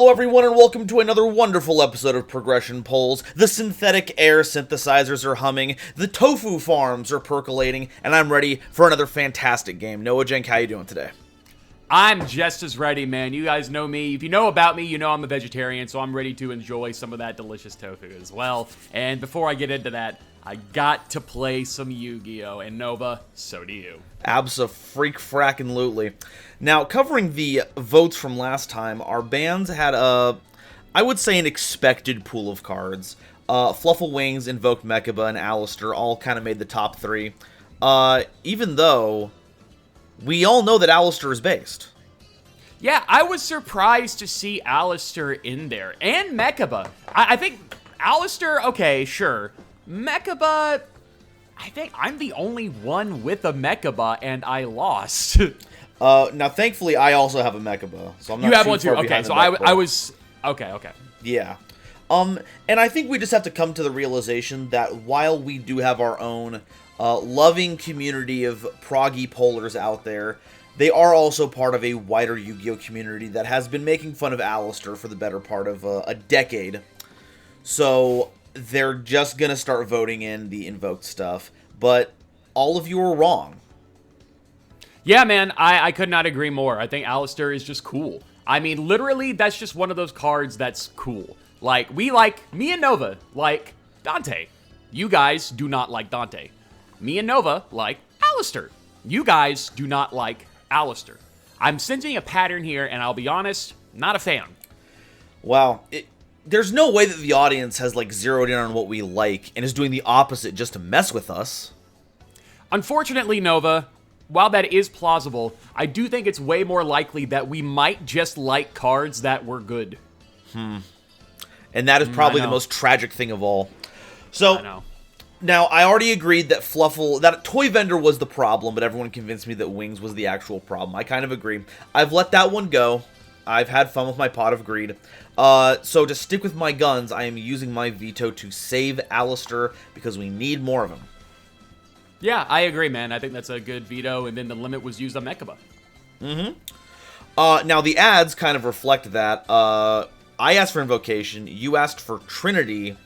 Hello everyone and welcome to another wonderful episode of Progression Polls. The synthetic air synthesizers are humming, the tofu farms are percolating, and I'm ready for another fantastic game. Noajenk, how you doing today? I'm just as ready, man. You guys know me. If you know about me, you know I'm a vegetarian, so I'm ready to enjoy some of that delicious tofu as well. And before I get into that, I got to play some Yu-Gi-Oh! And Nova, so do you. Abso-freak-frackin-lutely. Now, covering the votes from last time, our bands had I would say an expected pool of cards. Fluffle Wings, Invoked Mechaba, and Alistair all kind of made the top three. Even though we all know that Alistair is based. Yeah, I was surprised to see Alistair in there. And Mechaba. I think Alistair, okay, sure. Mechaba, I think I'm the only one with a Mechaba, and I lost. Now, thankfully, I also have a Mechaba, so I'm not. You have one too. Okay, so I was okay. Yeah. And I think we just have to come to the realization that while we do have our own loving community of proggy pollers out there, they are also part of a wider Yu-Gi-Oh community that has been making fun of Alistair for the better part of a decade. So they're just gonna start voting in the invoked stuff, but all of you are wrong. Yeah, man, I could not agree more. I think Alistair is just cool. I mean, literally, that's just one of those cards that's cool. Like, me and Nova like Dante. You guys do not like Dante. Me and Nova like Alistair. You guys do not like Alistair. I'm sensing a pattern here, and I'll be honest, not a fan. Wow. There's no way that the audience has, zeroed in on what we like and is doing the opposite just to mess with us. Unfortunately, Nova, while that is plausible, I do think it's way more likely that we might just like cards that were good. And that is probably the most tragic thing of all. So, I know. Now, I already agreed that that Toy Vendor was the problem, but everyone convinced me that Wings was the actual problem. I kind of agree. I've let that one go. I've had fun with my pot of greed. So to stick with my guns, I am using my veto to save Alistair because we need more of him. Yeah, I agree, man. I think that's a good veto, and then the limit was used on Mechaba. Now, the ads kind of reflect that. I asked for Invocation. You asked for Trinity.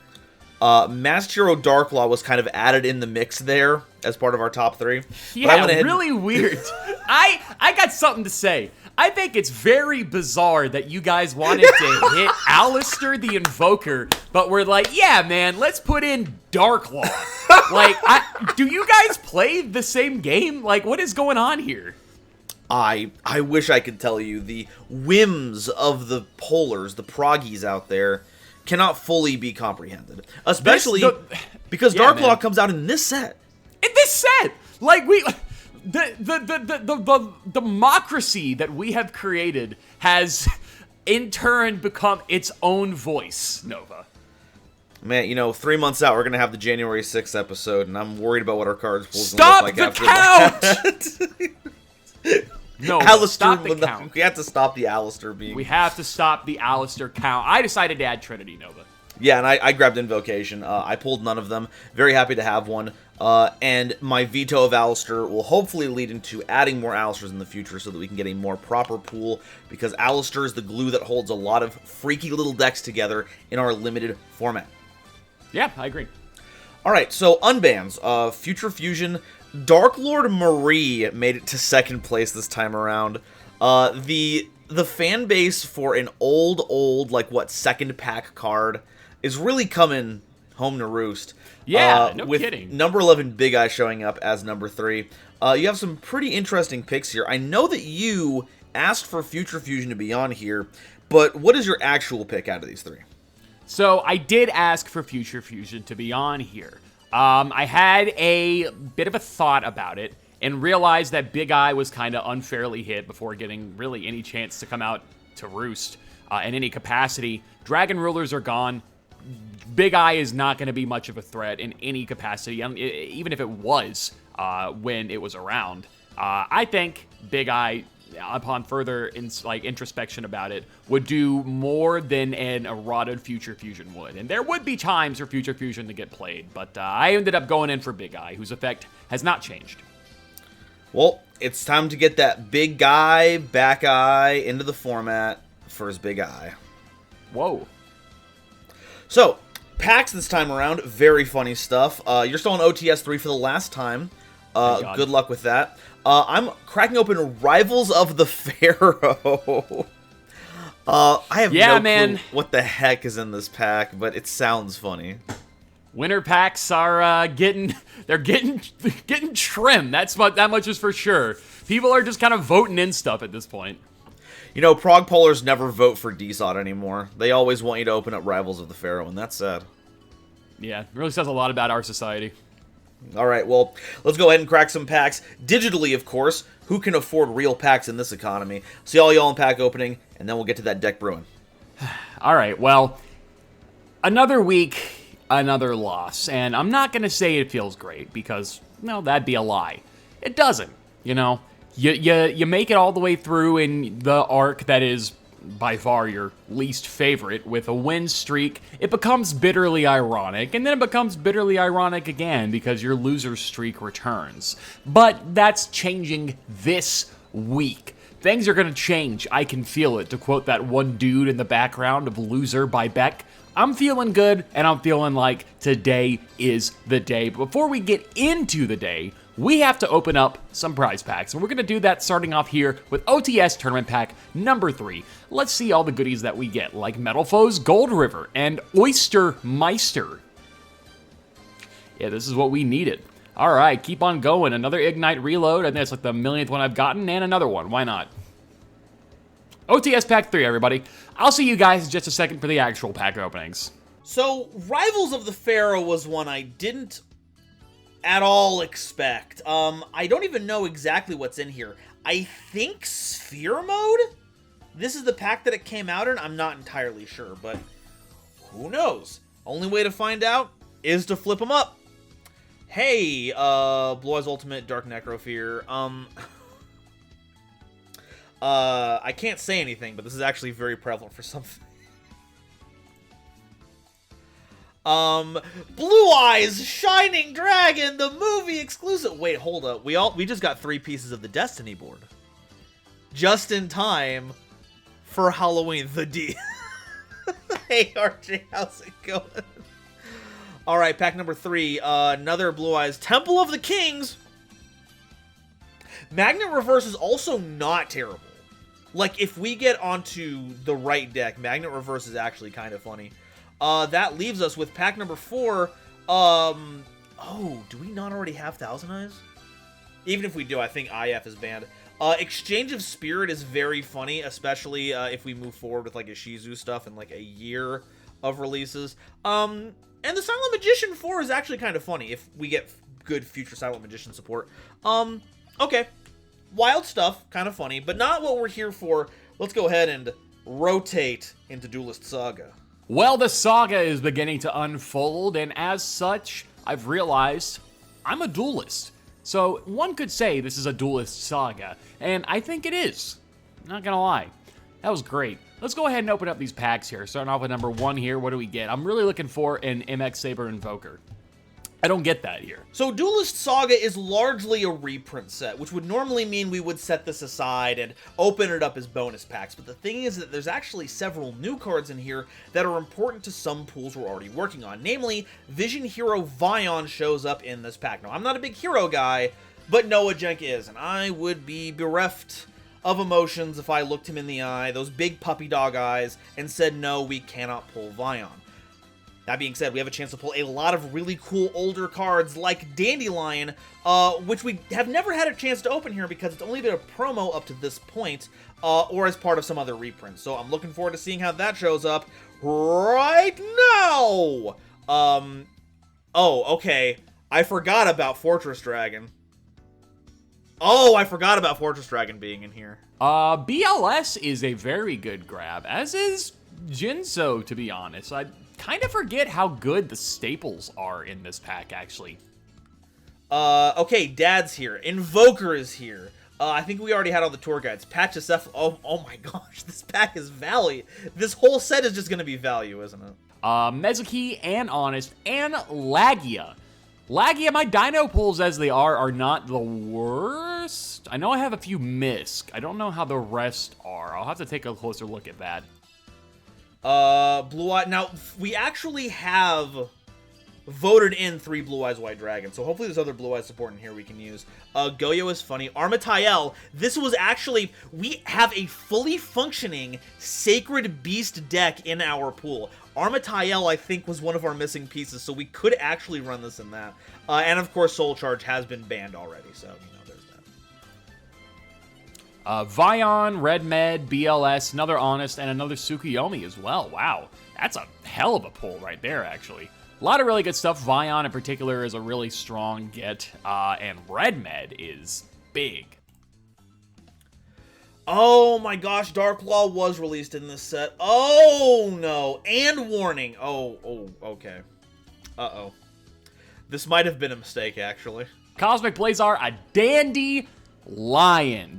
Masked Hero Darklaw was kind of added in the mix there as part of our top three. Yeah, really weird. I got something to say. I think it's very bizarre that you guys wanted to hit Alistair the Invoker, but we're like, yeah, man, let's put in Darklaw. Do you guys play the same game? What is going on here? I wish I could tell you. The whims of the pollers, the proggies out there, cannot fully be comprehended. Especially because Darklaw comes out in this set. In this set! The democracy that we have created has, in turn, become its own voice, Nova. Man, 3 months out, we're going to have the January 6th episode, and I'm worried about what our cards pool is going to look like after that. Stop the count! No, Alistair, stop the count. We have to stop the Alistair being... We have to stop the Alistair count. I decided to add Trinity, Nova. Yeah, and I grabbed Invocation. I pulled none of them. Very happy to have one. And my veto of Alistair will hopefully lead into adding more Alistairs in the future so that we can get a more proper pool, because Alistair is the glue that holds a lot of freaky little decks together in our limited format. Yeah, I agree. Alright, so unbans. Future Fusion. Dark Lord Marie made it to second place this time around. The fan base for an old, second pack card is really coming home to roost. Yeah, no with kidding. Number 11 Big Eye showing up as number 3. You have some pretty interesting picks here. I know that you asked for Future Fusion to be on here, but what is your actual pick out of these three? So I did ask for Future Fusion to be on here. I had a bit of a thought about it and realized that Big Eye was kind of unfairly hit before getting really any chance to come out to roost in any capacity. Dragon Rulers are gone. Big Eye is not going to be much of a threat in any capacity, even if it was when it was around. I think Big Eye, upon further introspection about it, would do more than an eroded Future Fusion would. And there would be times for Future Fusion to get played, but I ended up going in for Big Eye, whose effect has not changed. Well, it's time to get that big guy, back eye, into the format for his big eye. Whoa. So, packs this time around, very funny stuff. You're still on OTS 3 for the last time. Good luck with that. I'm cracking open Rivals of the Pharaoh. I have no clue what the heck is in this pack, but it sounds funny. Winter packs are getting trimmed. That much is for sure. People are just kind of voting in stuff at this point. You know, Prog Polars never vote for DSOT anymore. They always want you to open up Rivals of the Pharaoh, and that's sad. Yeah, it really says a lot about our society. Alright, well, let's go ahead and crack some packs. Digitally, of course. Who can afford real packs in this economy? See all y'all in pack opening, and then we'll get to that deck brewing. Alright, well, another week, another loss. And I'm not going to say it feels great, because, no, that'd be a lie. It doesn't, you know? You make it all the way through in the arc that is by far your least favorite with a win streak. It becomes bitterly ironic, and then it becomes bitterly ironic again because your loser streak returns. But that's changing this week. Things are going to change. I can feel it, to quote that one dude in the background of Loser by Beck. I'm feeling good, and I'm feeling like today is the day. But before we get into the day, we have to open up some prize packs, and we're going to do that starting off here with OTS Tournament Pack number 3. Let's see all the goodies that we get, like Metal Foes Gold River and Oyster Meister. Yeah, this is what we needed. All right, keep on going. Another Ignite Reload, and that's like the millionth one I've gotten, and another one. Why not? OTS Pack 3, everybody. I'll see you guys in just a second for the actual pack openings. So, Rivals of the Pharaoh was one I didn't at all expect. I don't even know exactly what's in here. I think Sphere Mode? This is the pack that it came out in? I'm not entirely sure, but who knows? Only way to find out is to flip them up. Hey, Blue Eyes Ultimate, Dark Necrofear. I can't say anything, but this is actually very prevalent for something. Blue Eyes Shining Dragon, the movie exclusive. Wait, hold up. We just got 3 pieces of the Destiny board. Just in time for Halloween. The D. Hey, RJ, how's it going? All right, pack number 3. Another Blue Eyes Temple of the Kings. Magnet Reverse is also not terrible. Like, if we get onto the right deck, Magnet Reverse is actually kind of funny. That leaves us with pack number 4. Oh, do we not already have Thousand Eyes? Even if we do, I think IF is banned. Exchange of Spirit is very funny, especially if we move forward with like a Shizu stuff in like a year of releases. And the Silent Magician 4 is actually kind of funny if we get good future Silent Magician support. Okay. Wild stuff, kind of funny, but not what we're here for. Let's go ahead and rotate into Duelist Saga. Well, the saga is beginning to unfold, and as such, I've realized I'm a duelist. So one could say this is a Duelist Saga, and I think it is. Not gonna lie. That was great. Let's go ahead and open up these packs here. Starting off with number 1 here, what do we get? I'm really looking for an MX Saber Invoker. I don't get that here. So Duelist Saga is largely a reprint set, which would normally mean we would set this aside and open it up as bonus packs. But the thing is that there's actually several new cards in here that are important to some pools we're already working on. Namely, Vision Hero Vion shows up in this pack. Now, I'm not a big hero guy, but Noajenk is, and I would be bereft of emotions if I looked him in the eye, those big puppy dog eyes, and said, no, we cannot pull Vion. That being said, we have a chance to pull a lot of really cool older cards like Dandelion, which we have never had a chance to open here because it's only been a promo up to this point, or as part of some other reprint. So I'm looking forward to seeing how that shows up right now! Oh, okay. I forgot about Fortress Dragon. Oh, I forgot about Fortress Dragon being in here. BLS is a very good grab, as is Jinzo, to be honest. I kind of forget how good the staples are in this pack, actually. Okay, Dad's here. Invoker is here. I think we already had all the tour guides. Pachycephalus. Oh my gosh, this pack is value. This whole set is just going to be value, isn't it? Mezuki and Honest and Lagia. Lagia, my dino pulls as they are not the worst. I know I have a few Misk. I don't know how the rest are. I'll have to take a closer look at that. Blue Eye. Now, we actually have voted in 3 Blue Eyes White Dragons, so hopefully there's other Blue Eyes support in here we can use. Yugioh is funny. Armatael, this was actually, we have a fully functioning Sacred Beast deck in our pool. Armatael, I think, was one of our missing pieces, so we could actually run this in that. And of course, Soul Charge has been banned already, so, there's that. Vion, Red Med, BLS, another Honest, and another Tsukuyomi as well. Wow, that's a hell of a pull right there, actually. A lot of really good stuff. Vion in particular is a really strong get, and Red Med is big. Oh my gosh, Darklaw was released in this set. Oh no, and Warning. Oh, okay. Uh-oh. This might have been a mistake, actually. Cosmic Blazar, a Dandelion.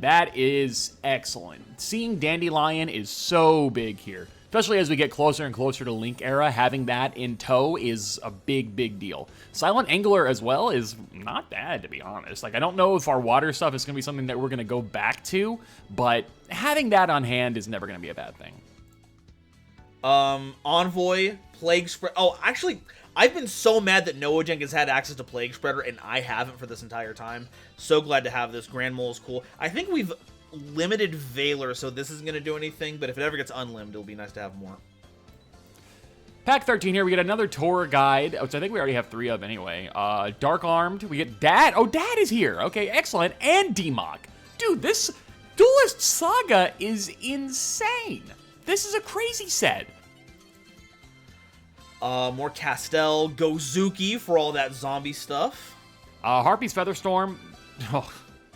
That is excellent. Seeing Dandelion is so big here. Especially as we get closer and closer to Link Era, having that in tow is a big, big deal. Silent Angler as well is not bad, to be honest. Like, I don't know if our water stuff is going to be something that we're going to go back to, but having that on hand is never going to be a bad thing. Envoy, Plague Spread. Oh, actually, I've been so mad that Noajenk has had access to Plague Spreader, and I haven't for this entire time. So glad to have this. Grand Mole is cool. I think we've limited Valor, so this isn't going to do anything, but if it ever gets unlimited, it'll be nice to have more. Pack 13 here, we get another tour guide, which I think we already have 3 of anyway. Dark Armed, we get Dad. Oh, Dad is here. Okay, excellent. And Demok. Dude, this Duelist Saga is insane. This is a crazy set. More Castel, Gozuki for all that zombie stuff. Harpy's Featherstorm. Oh,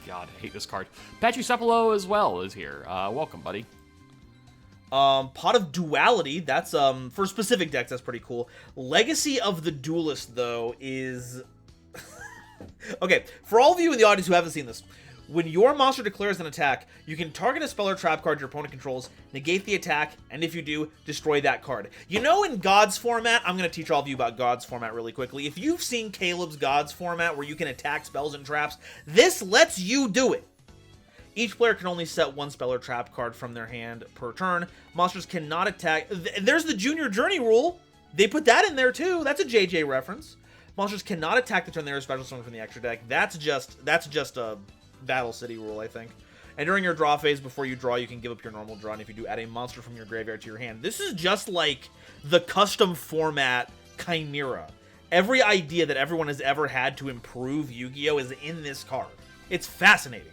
God, I hate this card. Pachycephalo as well is here. Welcome, buddy. Pot of Duality, that's, for specific decks, that's pretty cool. Legacy of the Duelist, though, is... Okay, for all of you in the audience who haven't seen this, when your monster declares an attack, you can target a spell or trap card your opponent controls, negate the attack, and if you do, destroy that card. You know, in God's format, I'm going to teach all of you about God's format really quickly. If you've seen Caleb's God's format where you can attack spells and traps, this lets you do it. Each player can only set 1 spell or trap card from their hand per turn. Monsters cannot attack. There's the Junior Journey rule. They put that in there too. That's a JJ reference. Monsters cannot attack the turn they are special summoned from the extra deck. That's just a Battle City rule, I think. And during your draw phase, before you draw, you can give up your normal draw, and if you do, add a monster from your graveyard to your hand. This is just like the custom format Chimera. Every idea that everyone has ever had to improve Yu-Gi-Oh! Is in this card. It's fascinating.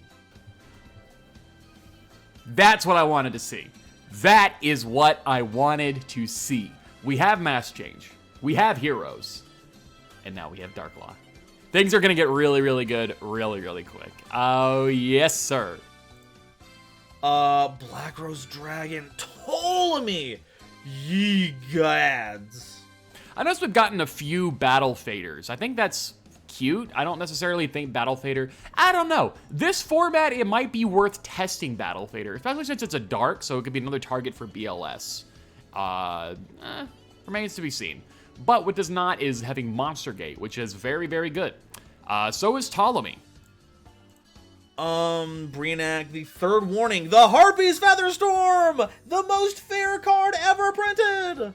That's what I wanted to see. That is what I wanted to see. We have Mass Change. We have Heroes. And now we have Darklaw. Things are going to get really, really good really, really quick. Oh, yes, sir. Black Rose Dragon, Ptolemy, ye gods. I noticed we've gotten a few Battle Faders. I think that's cute. I don't necessarily think Battle Fader. I don't know. This format, it might be worth testing Battle Fader, especially since it's a dark, so it could be another target for BLS. Remains to be seen. But what does not is having Monster Gate, which is very, very good. So is Ptolemy. Breenac, the third warning. The Harpy's Featherstorm! The most fair card ever printed!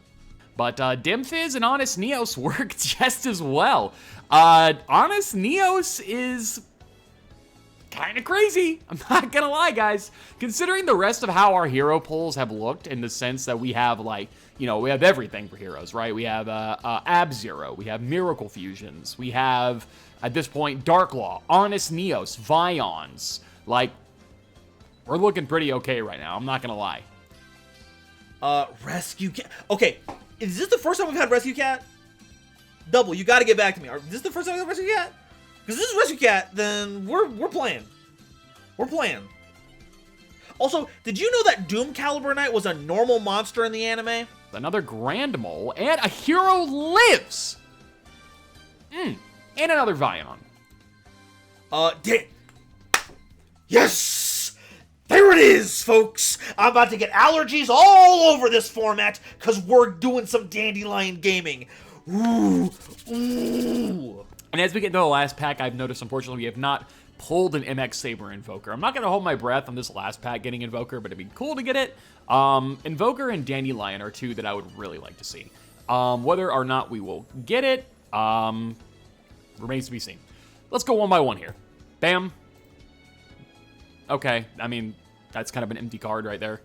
But Dimfizz and Honest Neos work just as well. Honest Neos is kind of crazy. I'm not gonna lie, guys. Considering the rest of how our hero pulls have looked, in the sense that we have, like, you know, we have everything for heroes, right? We have Ab-Zero, we have Miracle Fusions, we have, at this point, Darklaw, Honest Neos, Vions. Like, we're looking pretty okay right now, I'm not gonna lie. Rescue Cat. Okay, is this the first time we've had Rescue Cat? Double, you gotta get back to me. Is this the first time we've had Rescue Cat? Because this is Rescue Cat, then we're playing. We're playing. Also, did you know that Doom Caliber Knight was a normal monster in the anime? Another Grand Mole, and a hero lives! And another Vion. Yes! There it is, folks! I'm about to get allergies all over this format, because we're doing some Dandelion gaming. Ooh. And as we get into the last pack, I've noticed, unfortunately, we have not pulled an MX Saber Invoker. I'm not going to hold my breath on this last pack getting Invoker, but it'd be cool to get it. Invoker and Dandelion are two that I would really like to see. Whether or not we will get it, remains to be seen. Let's go one by one here. Bam. Okay, I mean, that's kind of an empty card right there.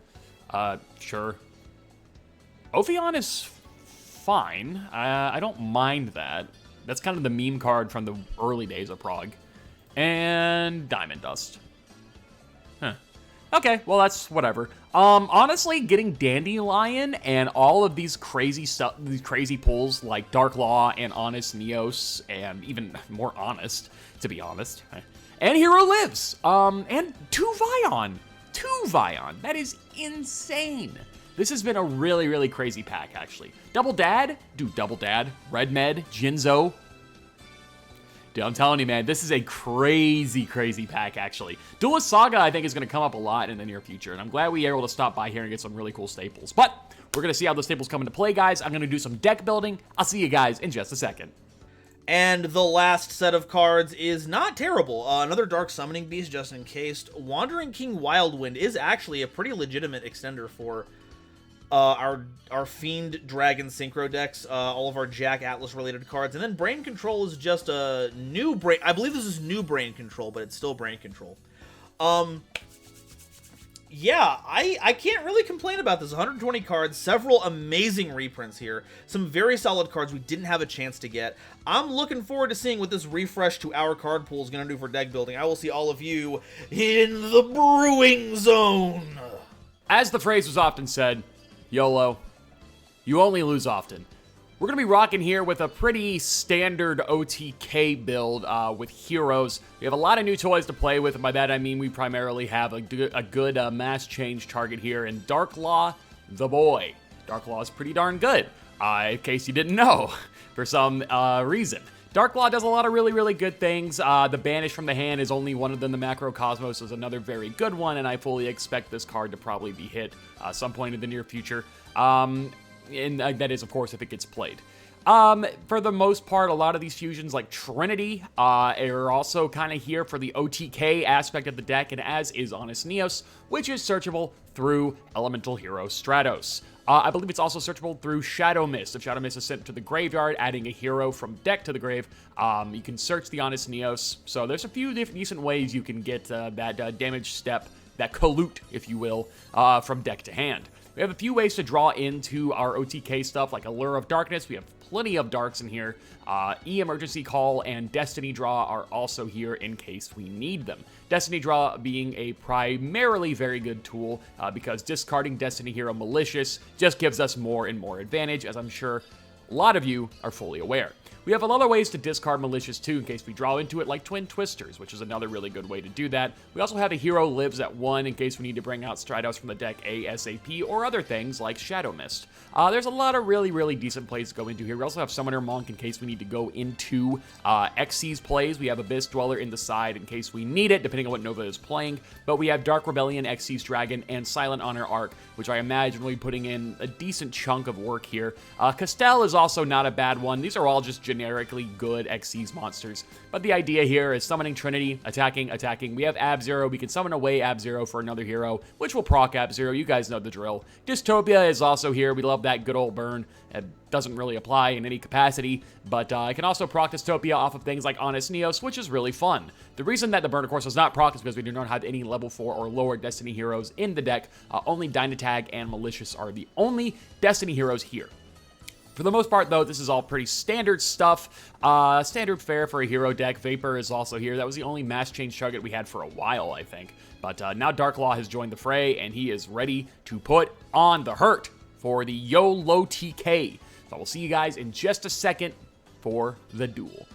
Sure. Ophion is fine. I don't mind that. That's kind of the meme card from the early days of Prague. And Diamond Dust. Huh. Okay, well, that's whatever. Honestly, getting Dandelion and all of these crazy stuff, these crazy pulls like Dark Law and Honest Neos, and even more Honest, to be honest. And Hero Lives. And 2 Vion. 2 Vion. That is insane. This has been a really, really crazy pack, actually. Double Dad? Dude, Double Dad. Red Med. Jinzo. Dude, I'm telling you, man, this is a crazy, crazy pack, actually. Duelist Saga, I think, is going to come up a lot in the near future, and I'm glad we were able to stop by here and get some really cool staples. But we're going to see how the staples come into play, guys. I'm going to do some deck building. I'll see you guys in just a second. And the last set of cards is not terrible. Another Dark Summoning Beast, just in case. Wandering King Wildwind is actually a pretty legitimate extender for our Fiend Dragon Synchro decks, all of our Jack Atlas related cards, and then Brain Control is just a new Brain. I believe this is new Brain Control, but it's still Brain Control. Yeah, I can't really complain about this. 120 cards, several amazing reprints here, some very solid cards we didn't have a chance to get. I'm looking forward to seeing what this refresh to our card pool is going to do for deck building. I will see all of you in the brewing zone. As the phrase was often said, YOLO, you only lose often. We're going to be rocking here with a pretty standard OTK build with heroes. We have a lot of new toys to play with, and by that I mean we primarily have a good mass change target here in Dark Law, the boy. Dark Law is pretty darn good, in case you didn't know, for some reason. Dark Law does a lot of really, really good things. The Banish from the hand is only one of them. The Macrocosmos is another very good one, and I fully expect this card to probably be hit some point in the near future. And that is, of course, if it gets played. For the most part, a lot of these fusions, like Trinity, are also kind of here for the OTK aspect of the deck, and as is Honest Neos, which is searchable through Elemental Hero Stratos. I believe it's also searchable through Shadow Mist. If Shadow Mist is sent to the graveyard, adding a hero from deck to the grave, you can search the Honest Neos. So there's a few decent ways you can get that damage step, that colute, if you will, from deck to hand. We have a few ways to draw into our OTK stuff, like Allure of Darkness. We have plenty of darks in here. Emergency Call and Destiny Draw are also here in case we need them. Destiny Draw being a primarily very good tool because discarding Destiny Hero Malicious just gives us more and more advantage, as I'm sure a lot of you are fully aware. We have other ways to discard Malicious too in case we draw into it, like Twin Twisters, which is another really good way to do that. We also have a Hero Lives at 1 in case we need to bring out Stratos from the deck ASAP, or other things like Shadow Mist. There's a lot of really, really decent plays to go into here. We also have Summoner Monk in case we need to go into Xyz plays. We have Abyss Dweller in the side in case we need it, depending on what Nova is playing. But we have Dark Rebellion, Xyz Dragon, and Silent Honor Arc, which I imagine will be putting in a decent chunk of work here. Castell is also not a bad one. These are all just generically good Xyz monsters. But the idea here is summoning Trinity, attacking. We have Ab-Zero. We can summon away Ab-Zero for another hero, which will proc Ab-Zero. You guys know the drill. Dystopia is also here. We love that good old burn. It doesn't really apply in any capacity, but I can also proc Dystopia off of things like Honest Neos, which is really fun. The reason that the burn, of course, does not proc is because we do not have any level 4 or lower Destiny heroes in the deck. Only Dynatag and Malicious are the only Destiny heroes here. For the most part, though, this is all pretty standard stuff. Standard fare for a hero deck. Vapor is also here. That was the only mass change target we had for a while, I think. But now Dark Law has joined the fray, and he is ready to put on the hurt for the YOLO TK. So we'll see you guys in just a second for the duel.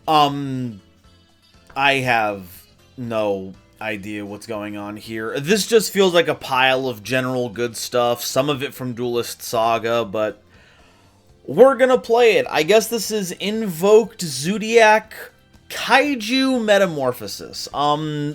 I have no idea what's going on here. This just feels like a pile of general good stuff. Some of it from Duelist Saga, but we're gonna play it. I guess this is Invoked Zodiac Kaiju Metamorphosis.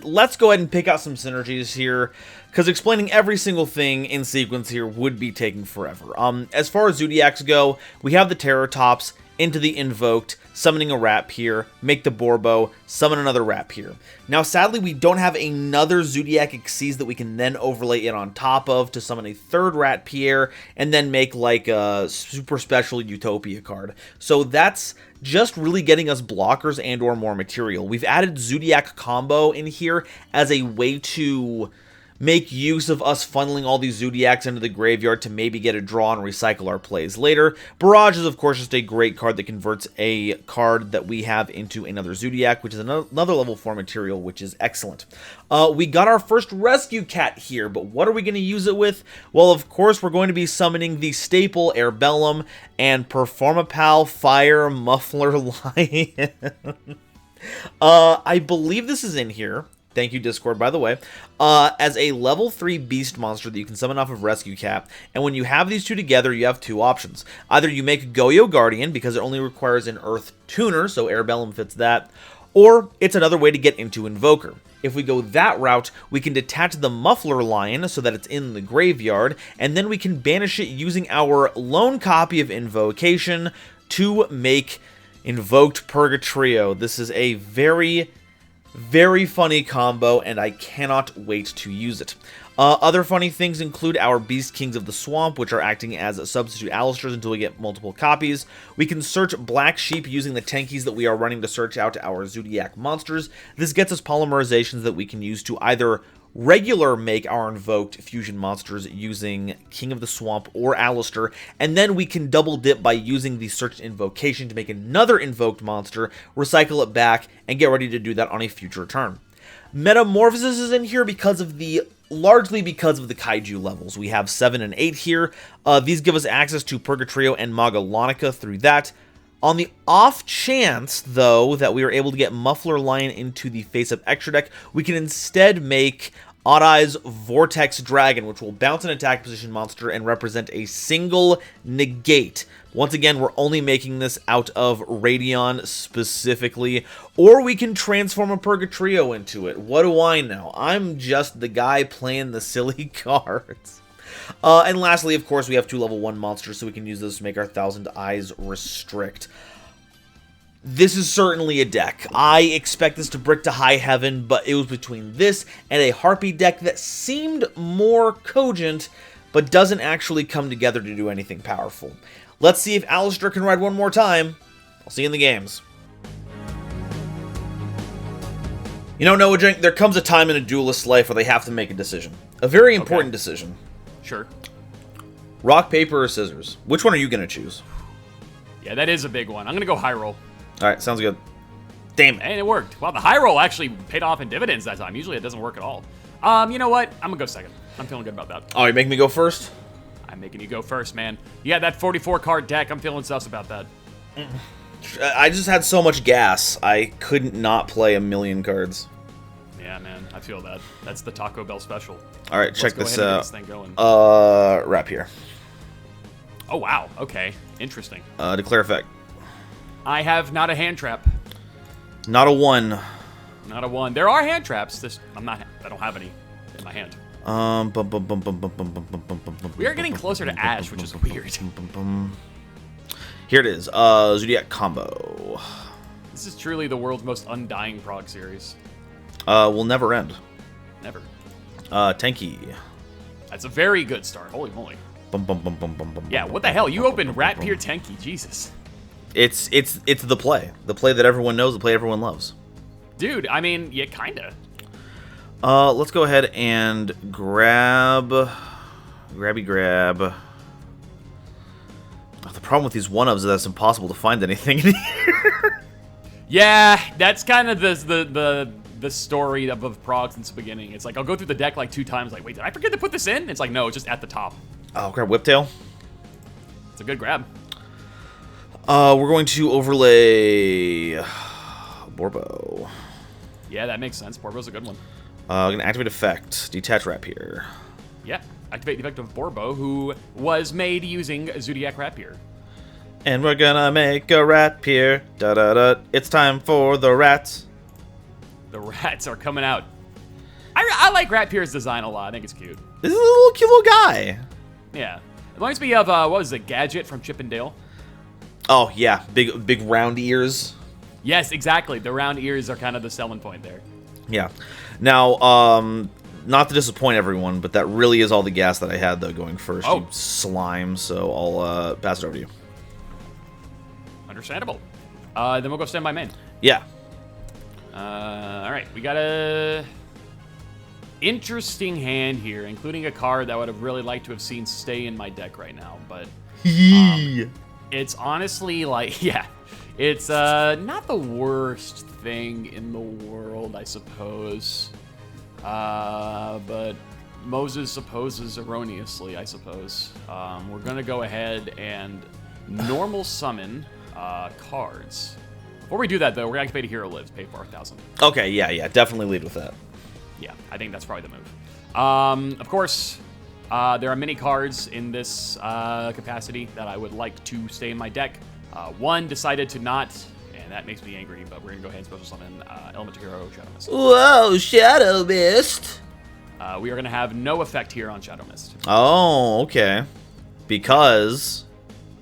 Let's go ahead and pick out some synergies here, because explaining every single thing in sequence here would be taking forever. As far as Zodiacs go, we have the Terror Tops. into the Invoked, summoning a Rat Pier, make the Borbo, summon another Rat Pier. Now, sadly, we don't have another Zodiac Xyz that we can then overlay it on top of to summon a third Rat Pier, and then make like a super special Utopia card. So that's just really getting us blockers and or more material. We've added Zodiac Combo in here as a way to make use of us funneling all these Zodiacs into the graveyard to maybe get a draw and recycle our plays later. Barrage is, of course, just a great card that converts a card that we have into another Zodiac, which is another level 4 material, which is excellent. We got our first Rescue Cat here, but what are we going to use it with? Well, of course, we're going to be summoning the staple Airbellum and Performapal Fire Muffler Lion. I believe this is in here. Thank you, Discord, by the way, as a level 3 beast monster that you can summon off of Rescue Cat. And when you have these two together, you have two options. Either you make Yugioh Guardian, because it only requires an Earth Tuner, so Airbellum fits that, or it's another way to get into Invoker. If we go that route, we can detach the Muffler Lion so that it's in the graveyard, and then we can banish it using our lone copy of Invocation to make Invoked Purgatrio. This is a very funny combo, and I cannot wait to use it. Other funny things include our Beast Kings of the Swamp, which are acting as substitute Alistairs until we get multiple copies. We can search Black Sheep using the Tenkies that we are running to search out our Zodiac monsters. This gets us polymerizations that we can use to either regular make our invoked fusion monsters using King of the Swamp or Alistair, and then we can double dip by using the searched invocation to make another invoked monster, recycle it back, and get ready to do that on a future turn. Metamorphosis is in here largely because of the Kaiju levels. We have 7 and 8 here. These give us access to Purgatrio and Magalonica through that. On the off chance, though, that we are able to get Muffler Lion into the face-up extra deck, we can instead make Odd Eye's Vortex Dragon, which will bounce an attack position monster and represent a single negate. Once again, we're only making this out of Radion specifically, or we can transform a Purgatrio into it. What do I know? I'm just the guy playing the silly cards. And lastly, of course, we have 2 level 1 monsters, so we can use those to make our Thousand Eyes Restrict. This is certainly a deck. I expect this to brick to high heaven, but it was between this and a Harpy deck that seemed more cogent, but doesn't actually come together to do anything powerful. Let's see if Alistair can ride one more time. I'll see you in the games. You know, Noajenk, there comes a time in a duelist's life where they have to make a decision. A very important decision. Sure. Rock, paper, or scissors? Which one are you going to choose? Yeah, that is a big one. I'm going to go high roll. All right, sounds good. Damn it. And it worked. Wow, the high roll actually paid off in dividends that time. Usually it doesn't work at all. You know what? I'm going to go second. I'm feeling good about that. Oh, you're making me go first? I'm making you go first, man. You got that 44 card deck. I'm feeling sus about that. I just had so much gas. I couldn't not play a million cards. Yeah, man. I feel that. That's the Taco Bell special. All right, check this out. This thing going. Wrap here. Oh, wow. Okay. Interesting. Declare effect. I have not a hand trap. Not a 1. Not a 1. There are hand traps. I don't have any in my hand. We are getting closer to Ash, which is weird. Here it is. Zodiac Combo. This is truly the world's most undying prog series. Will never end. Never. Tanky. That's a very good start. Holy moly. Yeah, what the hell? You opened Rat Pier Tenki. Jesus. It's the play. The play that everyone knows, the play everyone loves. Dude, I mean, yeah, kinda. Let's go ahead and grab. Oh, the problem with these 1-ofs is that it's impossible to find anything in here. Yeah, that's kind of the story of prog since the beginning. It's like, I'll go through the deck like 2 times, like, wait, did I forget to put this in? It's like, no, it's just at the top. Oh, grab Whiptail. It's a good grab. We're going to overlay Borbo. Yeah, that makes sense. Borbo's a good one. I'm going to activate effect. Detach Rat Pier. Yeah, activate the effect of Borbo, who was made using Zodiac Rat Pier. And we're gonna make a Rat Pier. Da-da-da. It's time for the rats. The rats are coming out. I like Rat Pier's design a lot. I think it's cute. This is a little cute little guy. Yeah. It reminds me of, what was it, Gadget from Chip and Dale? Oh, yeah. Big round ears. Yes, exactly. The round ears are kind of the selling point there. Yeah. Now, not to disappoint everyone, but that really is all the gas that I had, though, going first. Oh. You slime, so I'll pass it over to you. Understandable. Then we'll go stand by main. Yeah. All right, we got a interesting hand here, including a card that I would have really liked to have seen stay in my deck right now, but it's honestly like, yeah, it's not the worst thing in the world, I suppose. But Moses supposes erroneously, I suppose. We're gonna go ahead and normal summon cards. Before we do that, though, we're gonna activate a Hero Lives, pay for 1,000. Okay, yeah, definitely lead with that. Yeah, I think that's probably the move. Of course, there are many cards in this capacity that I would like to stay in my deck. One decided to not, and that makes me angry, but we're gonna go ahead and special summon Elemental Hero Shadow Mist. Whoa, Shadow Mist! We are gonna have no effect here on Shadow Mist. Oh, okay. Because...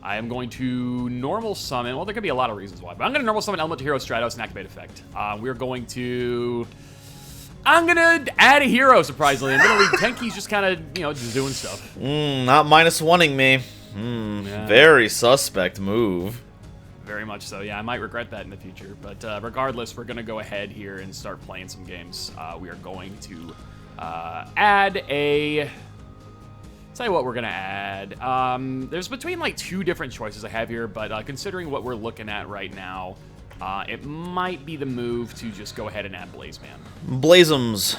I am going to normal summon, well, there could be a lot of reasons why, but I'm gonna normal summon Elemental Hero Stratos and activate effect. We're going to... I'm gonna add a hero, surprisingly. I'm gonna leave Tenki's just kind of, you know, just doing stuff. Not -1ing me. Yeah. Very suspect move. Very much so, yeah. I might regret that in the future. But regardless, we're gonna go ahead here and start playing some games. We are going to add a... Tell you what we're gonna add. There's between like 2 different choices I have here, but considering what we're looking at right now, it might be the move to just go ahead and add Blazeman. Blazems.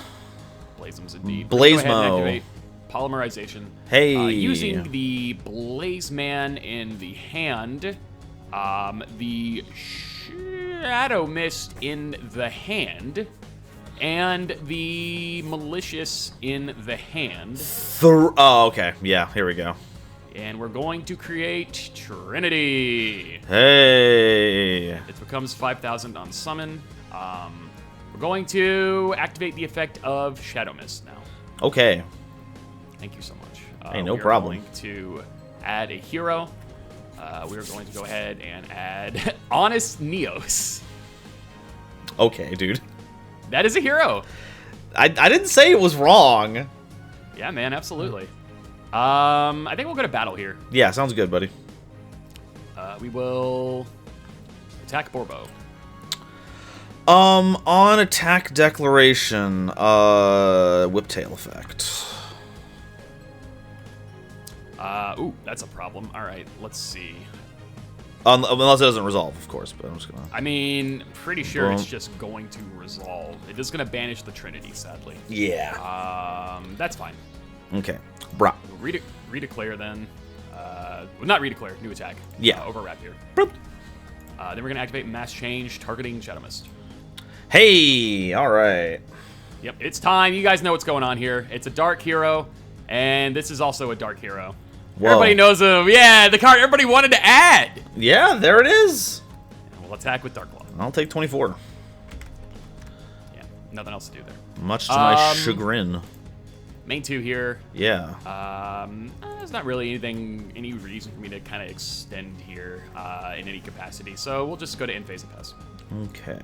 Blazems indeed. Blazemo. Go ahead and activate Polymerization. Hey. Using the Blazeman in the hand, the Shadow Mist in the hand, and the Malicious in the hand. Oh, okay. Yeah, here we go. And we're going to create Trinity. Hey. It becomes 5,000 on summon. We're going to activate the effect of Shadow Mist now. Okay. Thank you so much. Hey, no we are problem. Going to add a hero. We are going to go ahead and add Honest Neos. Okay, dude. That is a hero. I didn't say it was wrong. Yeah, man, absolutely. I think we'll go to battle here. Yeah, sounds good, buddy. We will attack Borbo. On attack declaration, Whiptail effect. Ooh, that's a problem. All right, let's see. Unless it doesn't resolve, of course, but I'm just gonna... I mean, pretty sure Boom. it's just going to resolve. It is going to banish the Trinity, sadly. Yeah. That's fine. Okay. Brah. Redeclare then. Well, not redeclare, new attack. Yeah. Overwrap here. Boop. Then we're going to activate Mass Change, targeting Shadow Mist. Hey, all right. Yep, it's time. You guys know what's going on here. It's a dark hero, and this is also a dark hero. Whoa. Everybody knows him. Yeah, the card everybody wanted to add. Yeah, there it is. And we'll attack with Dark Claw. I'll take 24. Yeah, nothing else to do there. Much to my chagrin. Main 2 here. Yeah. There's not really any reason for me to kind of extend here in any capacity. So we'll just go to end phase and pass. Okay.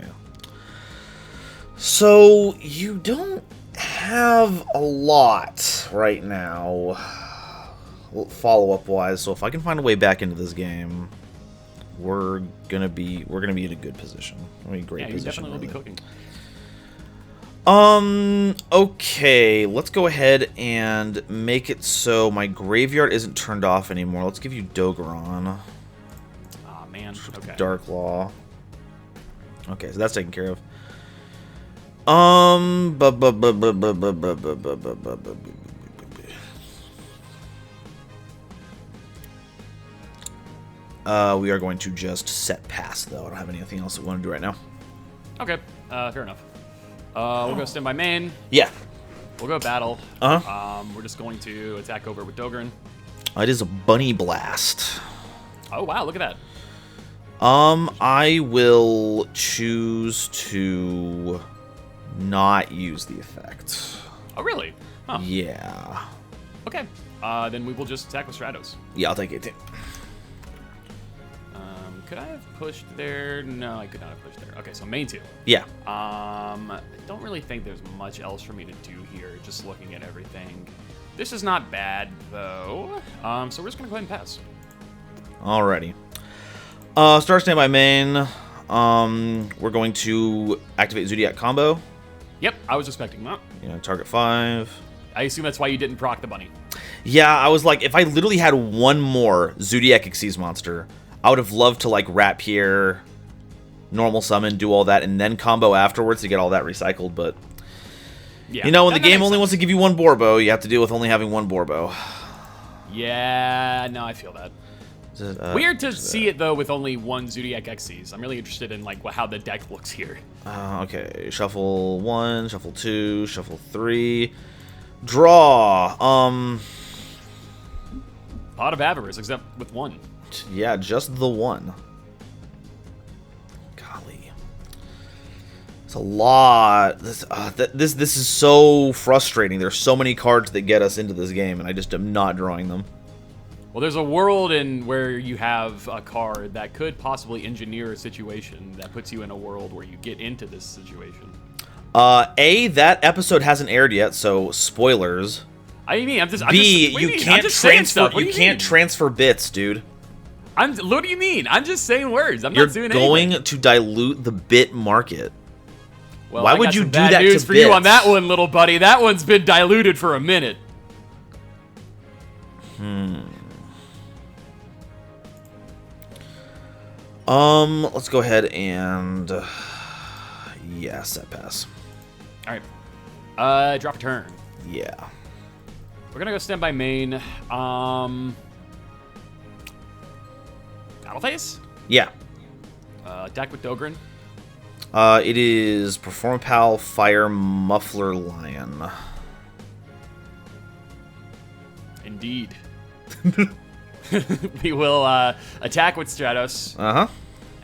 So you don't have a lot right now, follow-up wise. So if I can find a way back into this game, we're gonna be in a good position. We're in a great position. Yeah, you definitely will be cooking. Okay, let's go ahead and make it so my graveyard isn't turned off anymore. Let's give you Dogoron. Aw, man. Okay. Dark Law. Okay, so that's taken care of. We are going to just set pass, though. I don't have anything else that we want to do right now. Okay, fair enough. We'll go stand by main. Yeah. We'll go battle. We're just going to attack over with Dogoron. It is a Bunny Blast. Oh, wow, look at that. I will choose to not use the effect. Oh, really? Huh. Yeah. Okay. Then we will just attack with Stratos. Yeah, I'll take 18. could I have pushed there? No, I could not have pushed there. Okay, so main 2. Yeah. I don't really think there's much else for me to do here, just looking at everything. This is not bad, though. So we're just going to go ahead and pass. Alrighty. Start standby main. We're going to activate Zodiac combo. Yep, I was expecting that. Target 5. I assume that's why you didn't proc the bunny. Yeah, I was like, if I literally had one more Zodiac Xyz monster, I would have loved to, like, Rapier, normal summon, do all that, and then combo afterwards to get all that recycled, but... Yeah, when the game only wants to give you one Borbo, you have to deal with only having one Borbo. Yeah, no, I feel that. Weird to see it, though, with only one Zodiac Xyz. I'm really interested in, like, how the deck looks here. Okay, shuffle 1, shuffle 2, shuffle 3... Draw. Pot of Avarice, except with 1. Yeah, just the 1. Golly, it's a lot. This is so frustrating. There's so many cards that get us into this game, and I just am not drawing them. Well, there's a world in where you have a card that could possibly engineer a situation that puts you in a world where you get into this situation. That episode hasn't aired yet, so spoilers. You can't transfer bits, dude. What do you mean? I'm just saying words. You're going to dilute the bit market. Well, why would you do that to bits? News for you on that one, little buddy. That one's been diluted for a minute. Let's go ahead and set pass. All right. Drop a turn. Yeah. We're gonna go standby main. Battle phase? Yeah. Attack with Dogran. It is Performapal, Fire, Muffler, Lion. Indeed. We will attack with Stratos.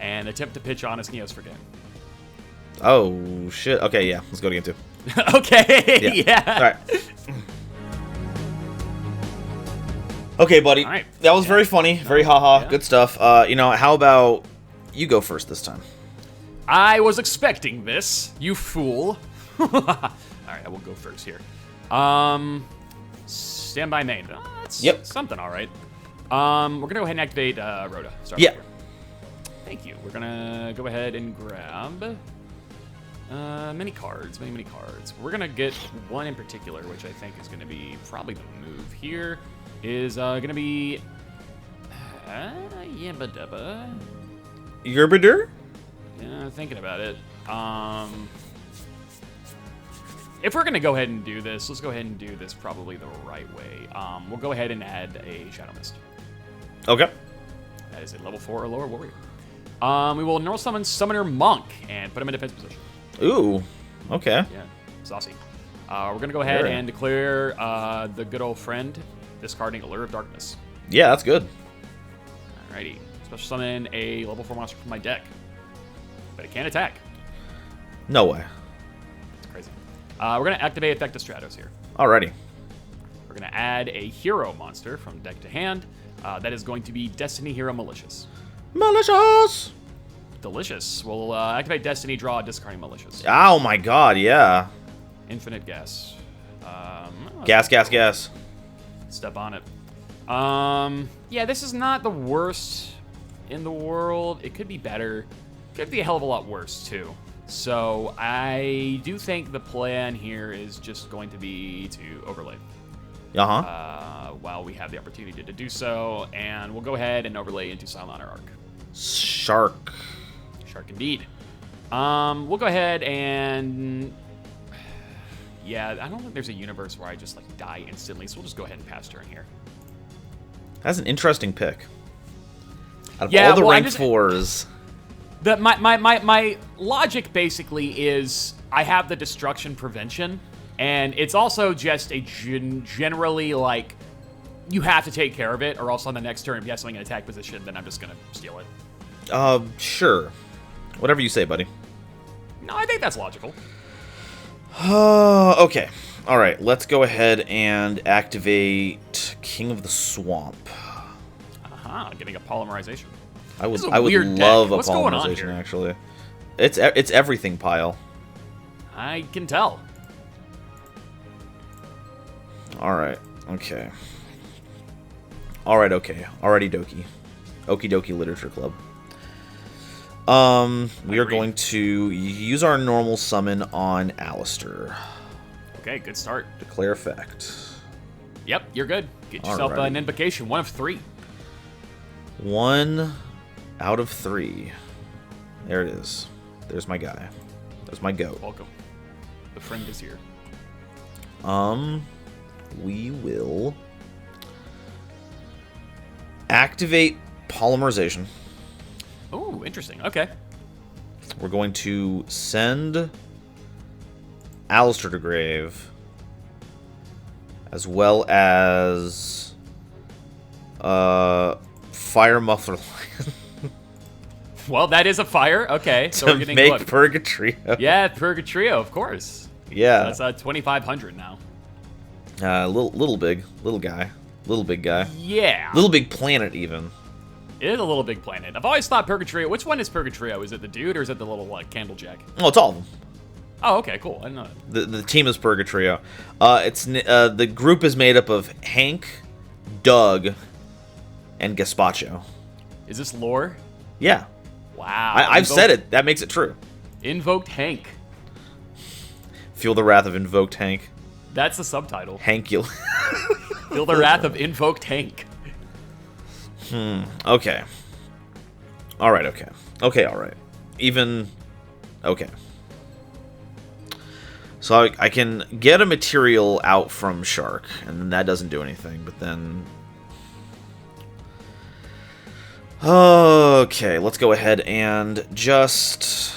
And attempt to pitch Honest Neos for game. Oh, shit. Okay, yeah. Let's go to game 2. Okay, yeah. All right. Okay, buddy. All right. That was very funny. Very haha. Yeah. Good stuff. How about you go first this time? I was expecting this, you fool. All right, I will go first here. Standby main. That's something, all right. We're going to go ahead and activate Rhoda. Start here. Thank you. We're going to go ahead and grab many cards. We're going to get one in particular, which I think is going to be probably the move here, is going to be Yabba Dabba. Yerbadur? Yeah, thinking about it. If we're going to go ahead and do this, let's go ahead and do this probably the right way. We'll go ahead and add a Shadow Mist. Okay. That is a level 4 or lower warrior. We will normal summon Summoner Monk and put him in defense position. Ooh. Okay. Yeah, saucy. We're going to go ahead and declare the good old friend, discarding Allure of Darkness. Yeah, that's good. Alrighty. Special summon a level 4 monster from my deck. But it can't attack. No way. It's crazy. We're going to activate Effect of Stratos here. Alrighty. We're going to add a hero monster from deck to hand. That is going to be Destiny Hero Malicious. Malicious! Delicious. We'll activate Destiny, draw, discarding Malicious. Oh my god, yeah. Infinite Gas. Gas. Step on it. Yeah, this is not the worst in the world. It could be better. Could be a hell of a lot worse, too. So I do think the plan here is just going to be to overlay. While we have the opportunity to do so. And we'll go ahead and overlay into Silent Arc. Shark indeed. We'll go ahead and... Yeah, I don't think there's a universe where I just, like, die instantly, so we'll just go ahead and pass turn here. That's an interesting pick. Out of all the rank 4s... My logic, basically, is I have the destruction prevention, and it's also just a generally, like, you have to take care of it, or else on the next turn, if you have something in attack position, then I'm just going to steal it. Sure. Whatever you say, buddy. No, I think that's logical. Okay. Alright, let's go ahead and activate King of the Swamp. Getting a polymerization. I would This is a I would weird deck. love a What's going on polymerization here? actually. It's everything pile. I can tell. All right. Okay. All right. Okay. Alrighty dokie. Okie dokie Literature Club. We are going to use our normal summon on Alistair. Okay, good start. Declare effect. Yep, you're good. Get yourself Alrighty. an invocation. 1 of 3. 1 out of 3. There it is. There's my guy. There's my goat. Welcome. The friend is here. We will activate polymerization. Oh, interesting. Okay. We're going to send Alistair to grave, as well as Fire Muffler Lion Well, that is a fire. Okay, so we're to getting make what? Purgatrio. Yeah, Purgatrio, of course. Yeah. That's 2,500 now. Little big, little guy, little big guy, Yeah. little big planet even. It is a little big planet. I've always thought Purgatrio. Which one is Purgatrio? Is it the dude or is it the little like candlejack? Oh, it's all of them. Oh, okay, cool. I didn't know that. The team is Purgatrio. The group is made up of Hank, Doug, and Gaspacho. Is this lore? Yeah, Wow. I've said it. That makes it true. Invoked Hank. Feel the wrath of invoked Hank. That's the subtitle. Hank, you. Feel the wrath of invoked Hank. Okay. All right. Okay. Okay. All right. Even. Okay. So I can get a material out from Shark, and then that doesn't do anything. But then. Okay, let's go ahead and just.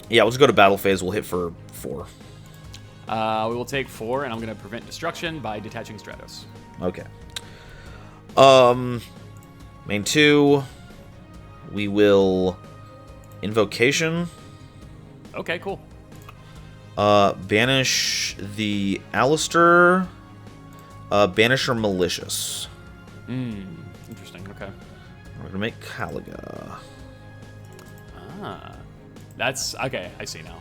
Yeah, we'll just go to battle phase. We'll hit for 4. We will take 4, and I'm going to prevent destruction by detaching Stratos. Okay. Main 2. We will invocation. Okay, cool. Banish the Alistair. Banish her malicious. Interesting. Okay. We're gonna make Caliga. Ah, that's okay. I see now.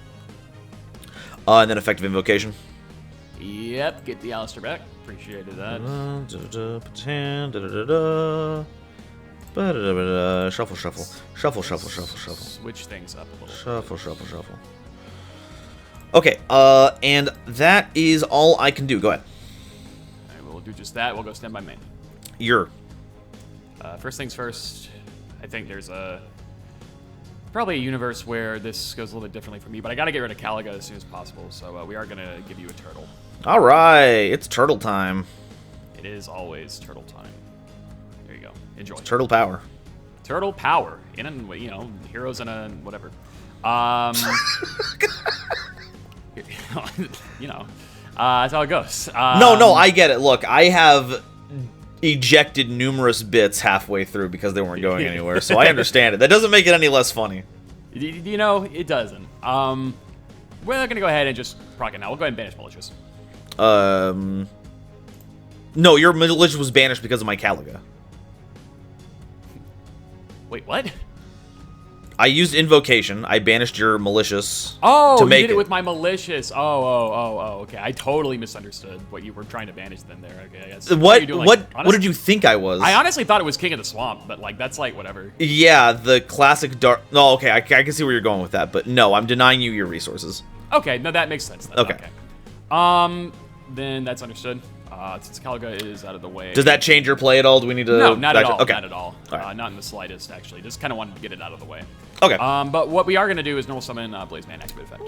And then effective invocation. Yep. Get the Alistair back. Appreciated that. Shuffle, shuffle. Shuffle, shuffle, shuffle, shuffle. Switch things up a little. Shuffle, shuffle, shuffle. Okay, and that is all I can do. Go ahead. All right, we'll do just that. We'll go stand by main. You're. First things first. I think there's probably a universe where this goes a little bit differently for me, but I got to get rid of Caliga as soon as possible. So we are gonna give you a turtle. All right, it's turtle time. It is always turtle time. There you go. Enjoy. Turtle power. Turtle power in a heroes in a whatever. That's how it goes. No, I get it. Look, I have ejected numerous bits halfway through because they weren't going anywhere, so I understand it. That doesn't make it any less funny. It doesn't. We're gonna go ahead and just proc it now. We'll go ahead and banish malicious. No, your malicious was banished because of my Caliga. Wait, what? I used invocation. I banished your malicious. Oh, to you make did it with my malicious. Oh. Okay, I totally misunderstood what you were trying to banish then there. Okay, I guess. What? Are you doing, What did you think I was? I honestly thought it was King of the Swamp, but like that's like whatever. Yeah, the classic dark. No, okay, I can see where you're going with that, but no, I'm denying you your resources. Okay, no, that makes sense. Then. Okay. Then that's understood. Since Caliga is out of the way. Does that change your play at all? Do we need to? No, not at all. Okay. Not at all. Right. Not in the slightest, actually. Just kind of wanted to get it out of the way. Okay. But what we are going to do is normal summon Blaze Man activate effect.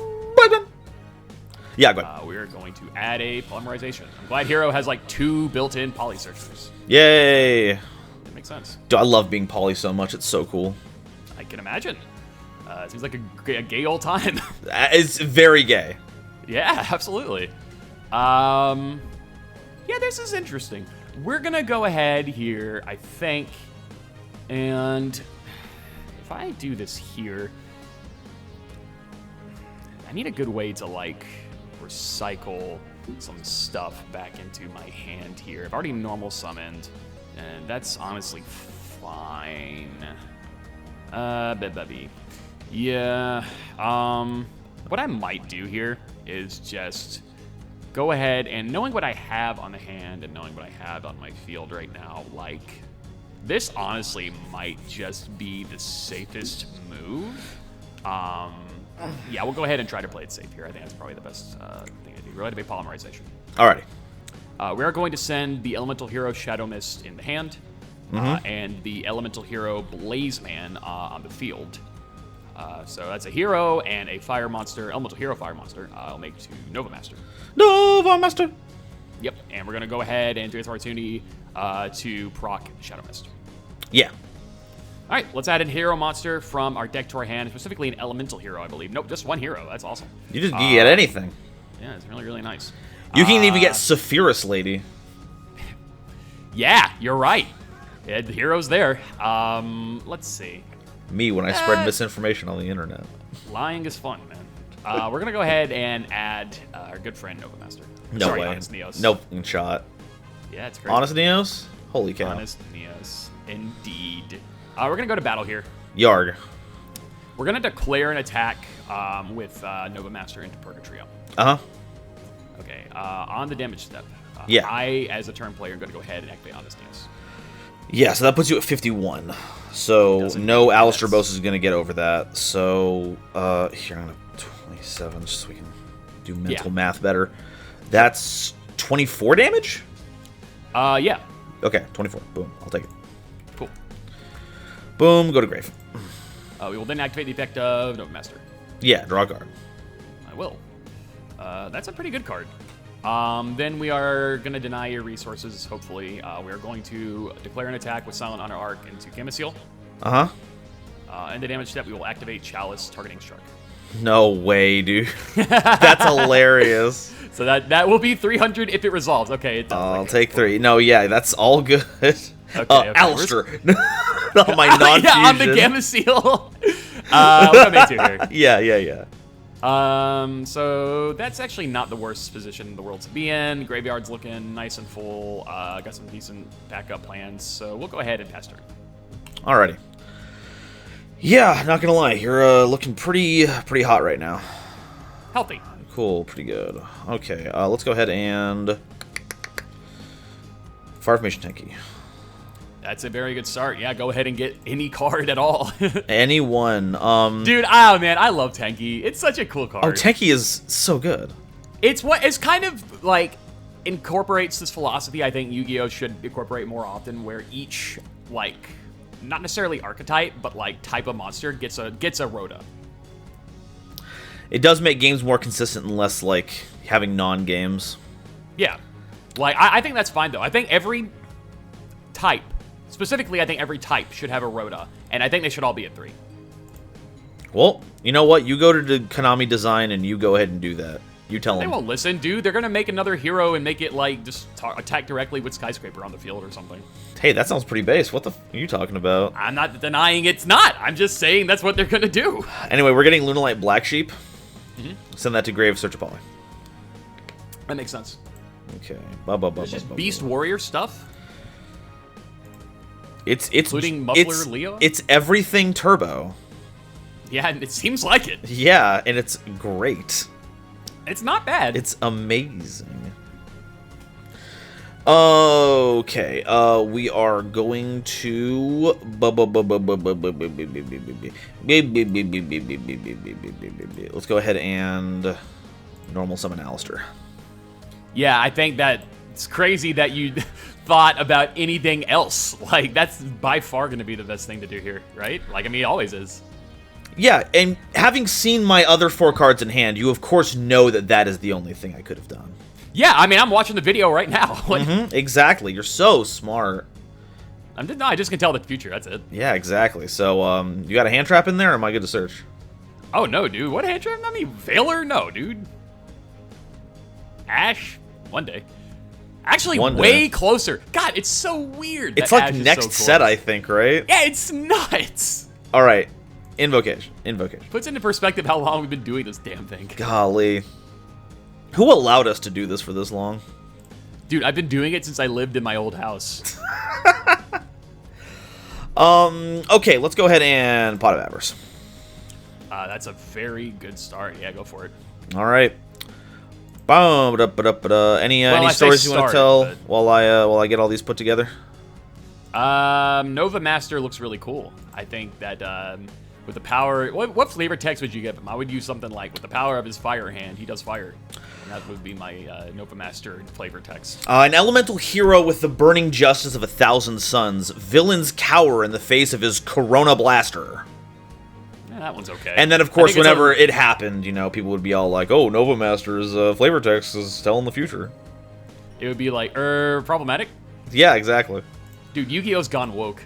Yeah, go ahead. We're going to add a polymerization. I'm glad Hero has like 2 built-in poly searchers. Yay! That makes sense. Dude, I love being poly so much. It's so cool. I can imagine. It seems like a gay old time. It's very gay. Yeah, absolutely. Yeah, this is interesting. We're gonna go ahead here, I think, and if I do this here, I need a good way to like recycle some stuff back into my hand here. I've already normal summoned, and that's honestly fine. Yeah. What I might do here is just go ahead and knowing what I have on the hand and knowing what I have on my field right now, like, this honestly might just be the safest move. Yeah, we'll go ahead and try to play it safe here. I think that's probably the best thing to do. Relative polymerization. Alrighty. We are going to send the Elemental Hero Shadow Mist in the hand, and the Elemental Hero Blaze Man on the field. So that's a hero and a fire monster, Elemental Hero Fire Monster. I'll make to Nova Master. Nova Master! Yep, and we're going to go ahead and do this opportunity to proc Shadow Mist. Yeah. All right, let's add a hero monster from our deck to our hand, specifically an Elemental Hero, I believe. Nope, just one hero. That's awesome. You just get anything. Yeah, it's really, really nice. You can even get Sephiroth Lady. Yeah, you're right. Yeah, the hero's there. Let's see. Me when I spread misinformation on the internet. Lying is fun, man. We're going to go ahead and add our good friend Nova Master. No Sorry, way. Honest Neos. No fucking shot. Yeah, it's crazy. Honest Neos? Holy cow. Honest Neos. Indeed. We're going to go to battle here. Yarg. We're going to declare an attack with Nova Master into Purgatrio. Uh-huh. Okay, on the damage step. Yeah. I, as a turn player, am going to go ahead and activate Honest Neos. Yeah, so that puts you at 51. So no make Alistair sense. Bose is going to get over that. So here, I'm going to 27 just so we can do mental math better. That's 24 damage? Yeah. Okay, 24. Boom. I'll take it. Cool. Boom, go to grave. We will then activate the effect of Nova Master. Yeah, draw a card. I will. That's a pretty good card. Then we are going to deny your resources, hopefully. We are going to declare an attack with Silent Honor Arc into Chemiseal. Uh-huh. And the damage step, we will activate Chalice, targeting Shark. No way, dude. That's hilarious. So that will be 300 if it resolves. Okay, it does. I'll take 3. No, yeah, that's all good. Okay. Alistair. On my non-fusion. Yeah, on the Gamma Seal. We're going to make 2 here. Yeah. So that's actually not the worst position in the world to be in. Graveyard's looking nice and full. Got some decent backup plans, so we'll go ahead and pass turn. Alrighty. Yeah, not gonna lie, you're looking pretty hot right now. Healthy. Cool, pretty good. Okay, let's go ahead and Fire Formation Tenki. That's a very good start. Yeah, go ahead and get any card at all. Anyone. Dude, oh man, I love Tenki. It's such a cool card. Oh, Tenki is so good. It's kind of like incorporates this philosophy I think Yu-Gi-Oh should incorporate more often, where each like not necessarily archetype, but like type of monster gets a Rhoda. It does make games more consistent and less like having non-games. Yeah. Like I think that's fine though. I think every type, specifically I think every type should have a Rhoda, and I think they should all be at 3. Well, you know what? You go to the Konami design and you go ahead and do that. You tell them. They won't listen, dude. They're gonna make another hero and make it like just attack directly with Skyscraper on the field or something. Hey, that sounds pretty base. What the f are you talking about? I'm not denying it's not. I'm just saying that's what they're gonna do. Anyway, we're getting Lunalight Black Sheep. Send that to Grave, search a poly. That makes sense. Okay. It's just Beast Warrior stuff. It's including Muffler Leo. It's everything turbo. Yeah, it seems like it. Yeah, and it's great. It's not bad. It's amazing. Okay, we are going to let's go ahead and normal summon Alistair. Yeah, I think that it's crazy that you thought about anything else. Like, that's by far going to be the best thing to do here, right? Like, I mean, it always is. Yeah, and having seen my other 4 cards in hand, you of course know that that is the only thing I could have done. Yeah, I mean, I'm watching the video right now. Exactly, you're so smart. I just can tell the future, that's it. Yeah, exactly. So, you got a hand trap in there, or am I good to search? Oh, no, dude. What hand trap? I mean, Veiler? No, dude. Ash? One day. Actually, way closer. God, it's so weird. It's like next set, I think, right? Yeah, it's nuts. All right. Invocation. Puts into perspective how long we've been doing this damn thing. Golly. Who allowed us to do this for this long? Dude, I've been doing it since I lived in my old house. Okay, let's go ahead and Pot of Avarice. That's a very good start. Yeah, go for it. All right. Any stories you want to tell while I get all these put together? Nova Master looks really cool. I think that with the power, what flavor text would you give him? I would use something like, with the power of his fire hand, he does fire. And that would be my Nova Master flavor text. An elemental hero with the burning justice of 1,000 suns. Villains cower in the face of his Corona Blaster. Yeah, that one's okay. And then, of course, whenever it happened, you know, people would be all like, oh, Nova Master's flavor text is telling the future. It would be like, problematic? Yeah, exactly. Dude, Yu-Gi-Oh's gone woke.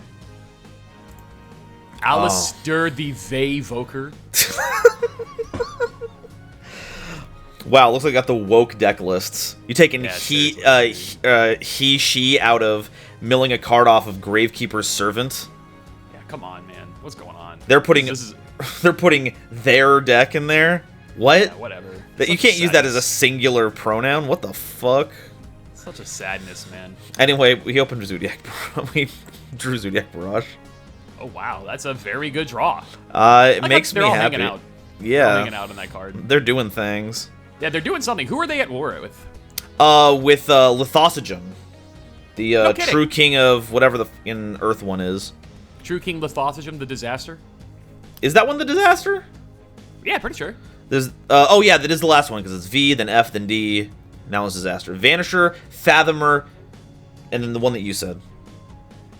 Alistair the Vayvoker. Wow, looks like I got the woke deck lists. You taking he, she out of milling a card off of Gravekeeper's Servant? Yeah, come on, man. What's going on? They're putting they're putting their deck in there. What? Yeah, whatever. That you can't use that as a singular pronoun. What the fuck? Such a sadness, man. Anyway, we opened Zodiac. We drew Zodiac Barrage. Oh wow, that's a very good draw. It makes me all happy. Hanging out. Yeah, all hanging out in that card. They're doing things. Yeah, they're doing something. Who are they at war with? With Lithosagen, the No true king of whatever the in Earth one is. True King Lithosagen, the disaster. Is that one the disaster? Yeah, pretty sure. There's oh yeah, that is the last one because it's V, then F, then D. Now it's disaster. Vanisher, Fathomer, and then the one that you said.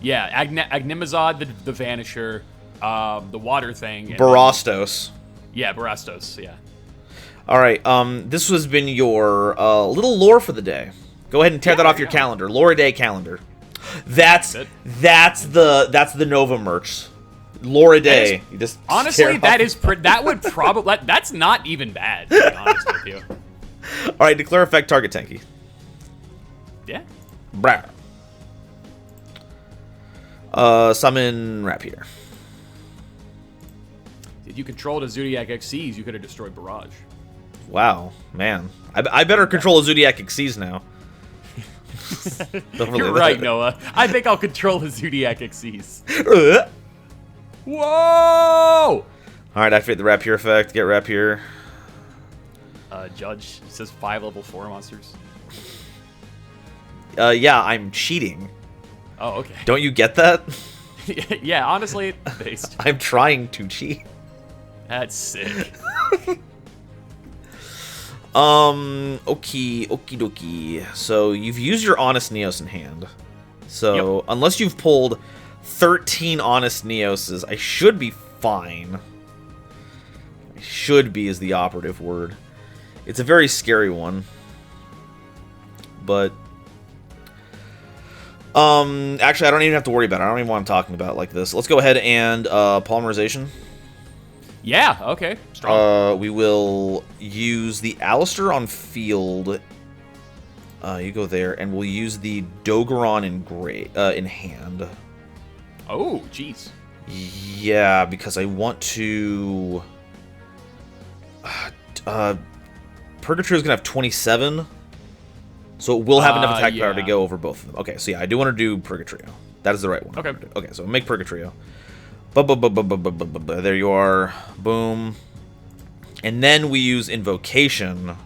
Yeah, Agnimazod, the Vanisher, the water thing. Barastos. Yeah, Barastos. Yeah. All right. This has been your little lore for the day. Go ahead and tear that off your calendar. Lore Day calendar. That's the Nova merch. Lore Day. You just honestly, that would probably that's not even bad. To be honest with you. All right. Declare effect target tanky. Yeah. Brah. Summon Rapier. If you controlled a Zodiac XCs, you could have destroyed Barrage. Wow, man. I better control a Zodiac XCs now. You're right, Noah. I think I'll control a Zodiac XCs. Whoa! Alright, activate the Rapier effect. Get Rapier. Judge, it says 5 level 4 monsters. Yeah, I'm cheating. Oh, okay. Don't you get that? Yeah, honestly, based. I'm trying to cheat. That's sick. Okie dokie. So you've used your Honest Neos in hand. So unless you've pulled 13 Honest Neoses, I should be fine. I should be is the operative word. It's a very scary one. But actually I don't even have to worry about it. I don't even want to talking about it like this. Let's go ahead and polymerization. Yeah, okay. Strong. We will use the Alistair on field. You go there, and we'll use the Dogoron in hand. Oh, jeez. Yeah, because I want to... Purgatrio is going to have 27, so it will have enough attack power to go over both of them. Okay, so yeah, I do want to do Purgatrio. That is the right one. Okay. Okay, so make Purgatrio. There you are. Boom. And then we use Invocation.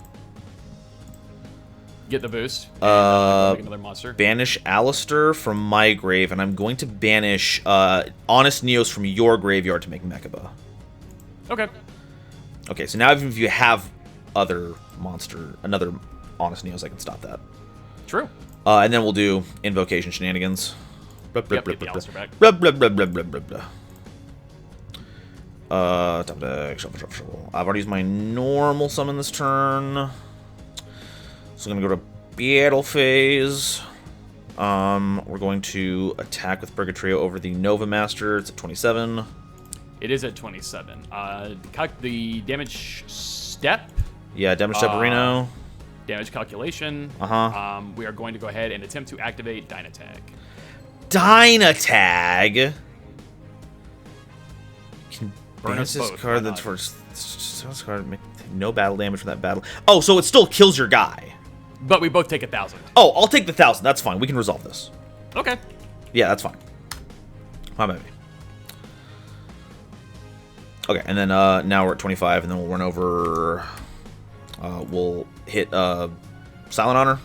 Get the boost. And, another monster. Banish Alistair from my grave, and I'm going to banish Honest Neos from your graveyard to make Mechaba. Okay. Okay, so now even if you have another Honest Neos, I can stop that. True. And then we'll do Invocation shenanigans. Get the Alistair back. Top deck, shuffle. I've already used my normal summon this turn. So I'm going to go to battle phase. We're going to attack with Purgatrio over the Nova Master. It's at 27. It is at 27. The damage step. Yeah, damage step Reno. Damage calculation. We are going to go ahead and attempt to activate Dynatag. Dynatag? Burn us this both. card that's for this card make no battle damage from that battle. Oh, so it still kills your guy. But we both take 1,000. Oh, I'll take the 1,000. That's fine. We can resolve this. Okay. Yeah, that's fine. My baby. Okay, and then now we're at 25, and then we'll run over. We'll hit Silent Honor.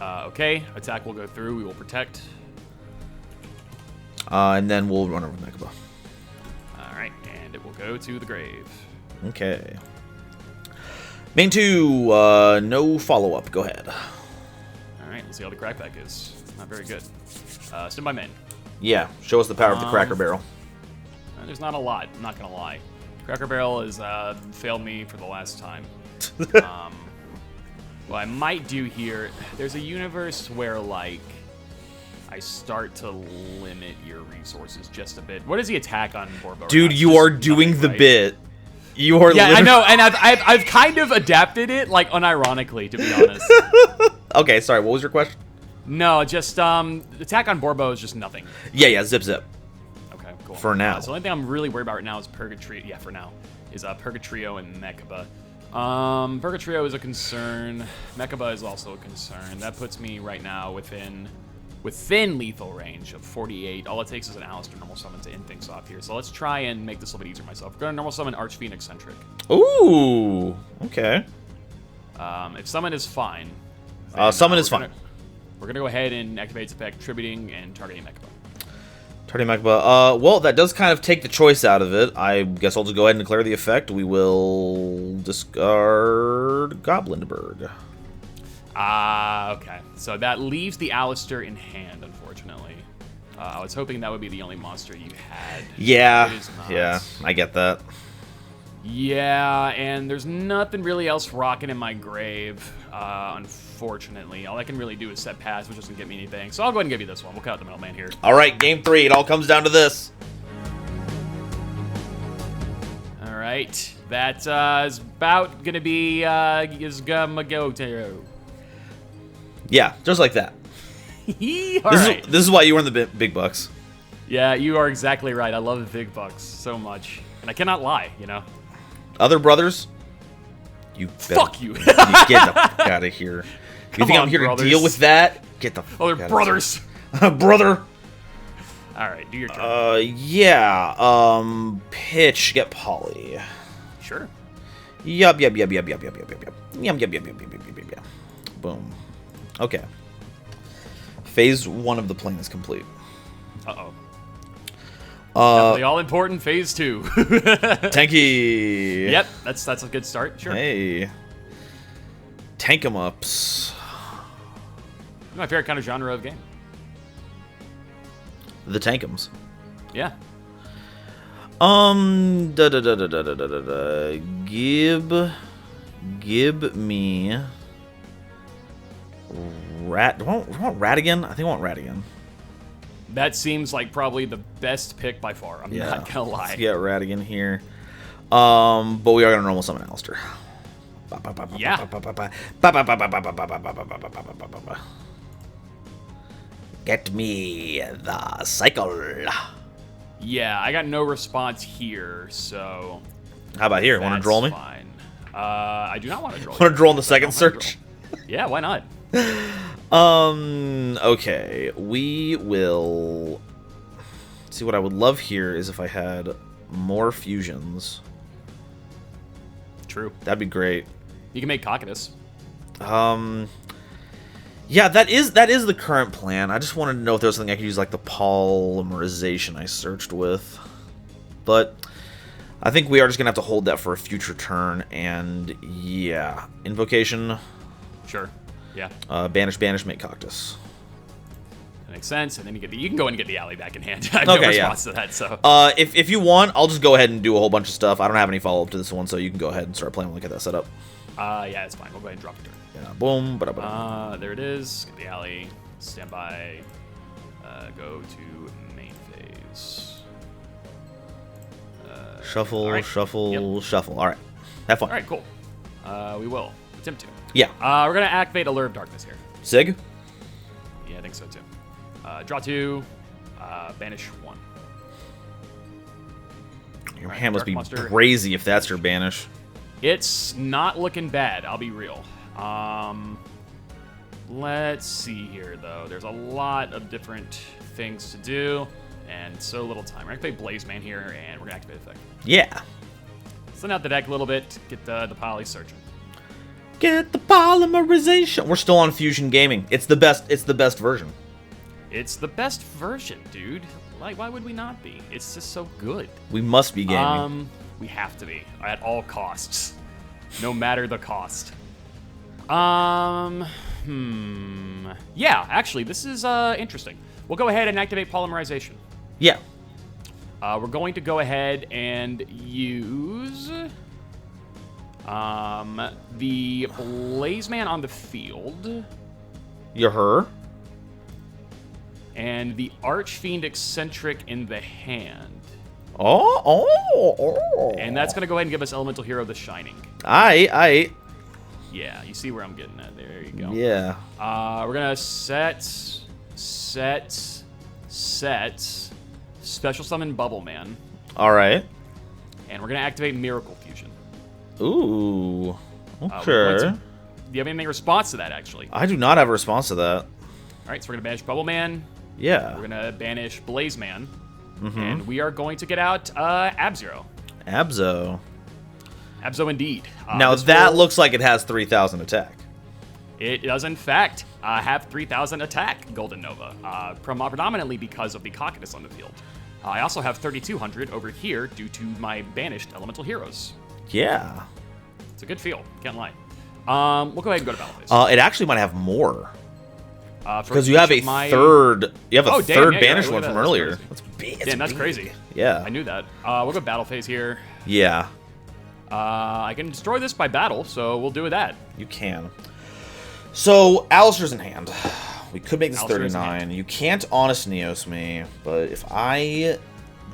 Okay, attack will go through. We will protect. And then we'll run over Mechaba. All right, and it will go to the grave. Okay. Main 2, no follow-up. Go ahead. All right, let's see how the crackback is. Not very good. Stand by main. Yeah, show us the power of the Cracker Barrel. There's not a lot, I'm not going to lie. Cracker Barrel has failed me for the last time. What I might do here, there's a universe where, like, I start to limit your resources just a bit. What is the attack on Borbo? Dude, you are doing the bit. You are I know, and I've kind of adapted it, like, unironically, to be honest. Okay, sorry, what was your question? No, just, attack on Borbo is just nothing. Yeah, zip. Okay, cool. For now. So the only thing I'm really worried about right now is Purgatrio. Yeah, for now. Is Purgatrio and Mechaba. Purgatrio is a concern. Mechaba is also a concern. That puts me right now within lethal range of 48. All it takes is an Alistair normal summon to end things off here. So let's try and make this a little bit easier myself. We're going to normal summon Arch Phoenix Centric. Ooh, okay. If summon is fine. Summon is fine. We're going to go ahead and activate its effect, tributing and targeting Mechaba. Targeting Mechaba. Well, that does kind of take the choice out of it. I guess I'll just go ahead and declare the effect. We will discard Goblinberg. Okay. So that leaves the Alistair in hand, unfortunately. I was hoping that would be the only monster you had. Yeah, It is not. yeah, I get that. Yeah, and there's nothing really else rocking in my grave, unfortunately. All I can really do is set pass, which doesn't get me anything. So I'll go ahead and give you this one. We'll cut out the middleman here. All right, game 3. It all comes down to this. All right. That is about going to be Yugioh. Yeah, just like that. This is why you were in the big bucks. Yeah, you are exactly right. I love the big bucks so much. And I cannot lie, you know? Other brothers? You fuck you. Get the fuck out of here. You think I'm here to deal with that? Get the fuck out of here. Other brothers. Brother. All right, do your turn. Yeah. Pitch, get Polly. Sure. Yup. Boom. Okay. Phase 1 of the plan is complete. Uh-oh. Definitely all important phase 2. Tanky. Yep, that's a good start. Sure. Hey. Tank 'em ups. My favorite kind of genre of game. The Tankums. Yeah. Give me Rat. Do I want Ratigan? I think I want Ratigan. That seems like probably the best pick by far. I'm not gonna lie. Let's get Ratigan here. But we are gonna normal summon Alistair. Yeah. Get me the cycle. Yeah, I got no response here, so. How about here? Want to draw me? Fine. I do not want to draw. Want to draw in the second search? Yeah, why not? Okay. We will. See, what I would love here is if I had more fusions. True. That'd be great. You can make Cocytus. Yeah, that is the current plan. I just wanted to know if there was something I could use, like the polymerization I searched with. But I think we are just gonna have to hold that for a future turn. And yeah, invocation. Sure. Yeah. Banish, make Cactus. That makes sense. And then you can go and get the alley back in hand. I have no response to that. So. If you want, I'll just go ahead and do a whole bunch of stuff. I don't have any follow up to this one, so you can go ahead and start playing when I get that set up. Yeah, it's fine. We'll go ahead and drop it. Yeah, boom. There it is. Get the alley. Stand by. Go to main phase. Shuffle, right. shuffle, shuffle. All right. Have fun. All right, cool. We will attempt to. Yeah. We're gonna activate Allure of Darkness here. Sig? Yeah, I think so too. Draw 2. Banish 1. Your hand must be monster. crazy if that's your banish. It's not looking bad, I'll be real. Let's see here, though. There's a lot of different things to do. And so little time. We're going to activate Blaze Man here, and we're going to activate Effect. Yeah. Send out the deck a little bit, get the poly searching. Get the polymerization. We're still on Fusion Gaming. It's the best. It's the best version. It's the best version, dude. Like, why would we not be? It's just so good. We must be gaming. We have to be at all costs, no matter the cost. Yeah, actually, this is interesting. We'll go ahead and activate polymerization. Yeah. We're going to go ahead and use the Blaze Man on the field. You're her. And the Archfiend Eccentric in the hand. Oh. And that's going to go ahead and give us Elemental Hero the Shining. Aye. Yeah, you see where I'm getting at. There you go. Yeah. We're going to set. Special Summon Bubble Man. All right. And we're going to activate Miracle Fusion. Ooh. Okay. Do you have any response to that, actually? I do not have a response to that. All right, so we're going to banish Bubble Man. Yeah. We're going to banish Blaze Man. And we are going to get out Ab-Zero. Abzo. Abzo indeed. Now that looks like it has 3,000 attack. It does, in fact, have 3,000 attack, GoldenNova, predominantly because of the Cocytus on the field. I also have 3,200 over here due to my banished elemental heroes. Yeah. It's a good feel, can't lie. We'll go ahead and go to battle phase. It actually might have more. Because you have a my... third, third banished right, one from earlier. That's big. Damn, that's crazy. Yeah. I knew that. We'll go battle phase here. Yeah. I can destroy this by battle, so we'll do that. You can. So, Alistair's in hand. We could make this Alistair's 39. You can't Honest Neos me, but if I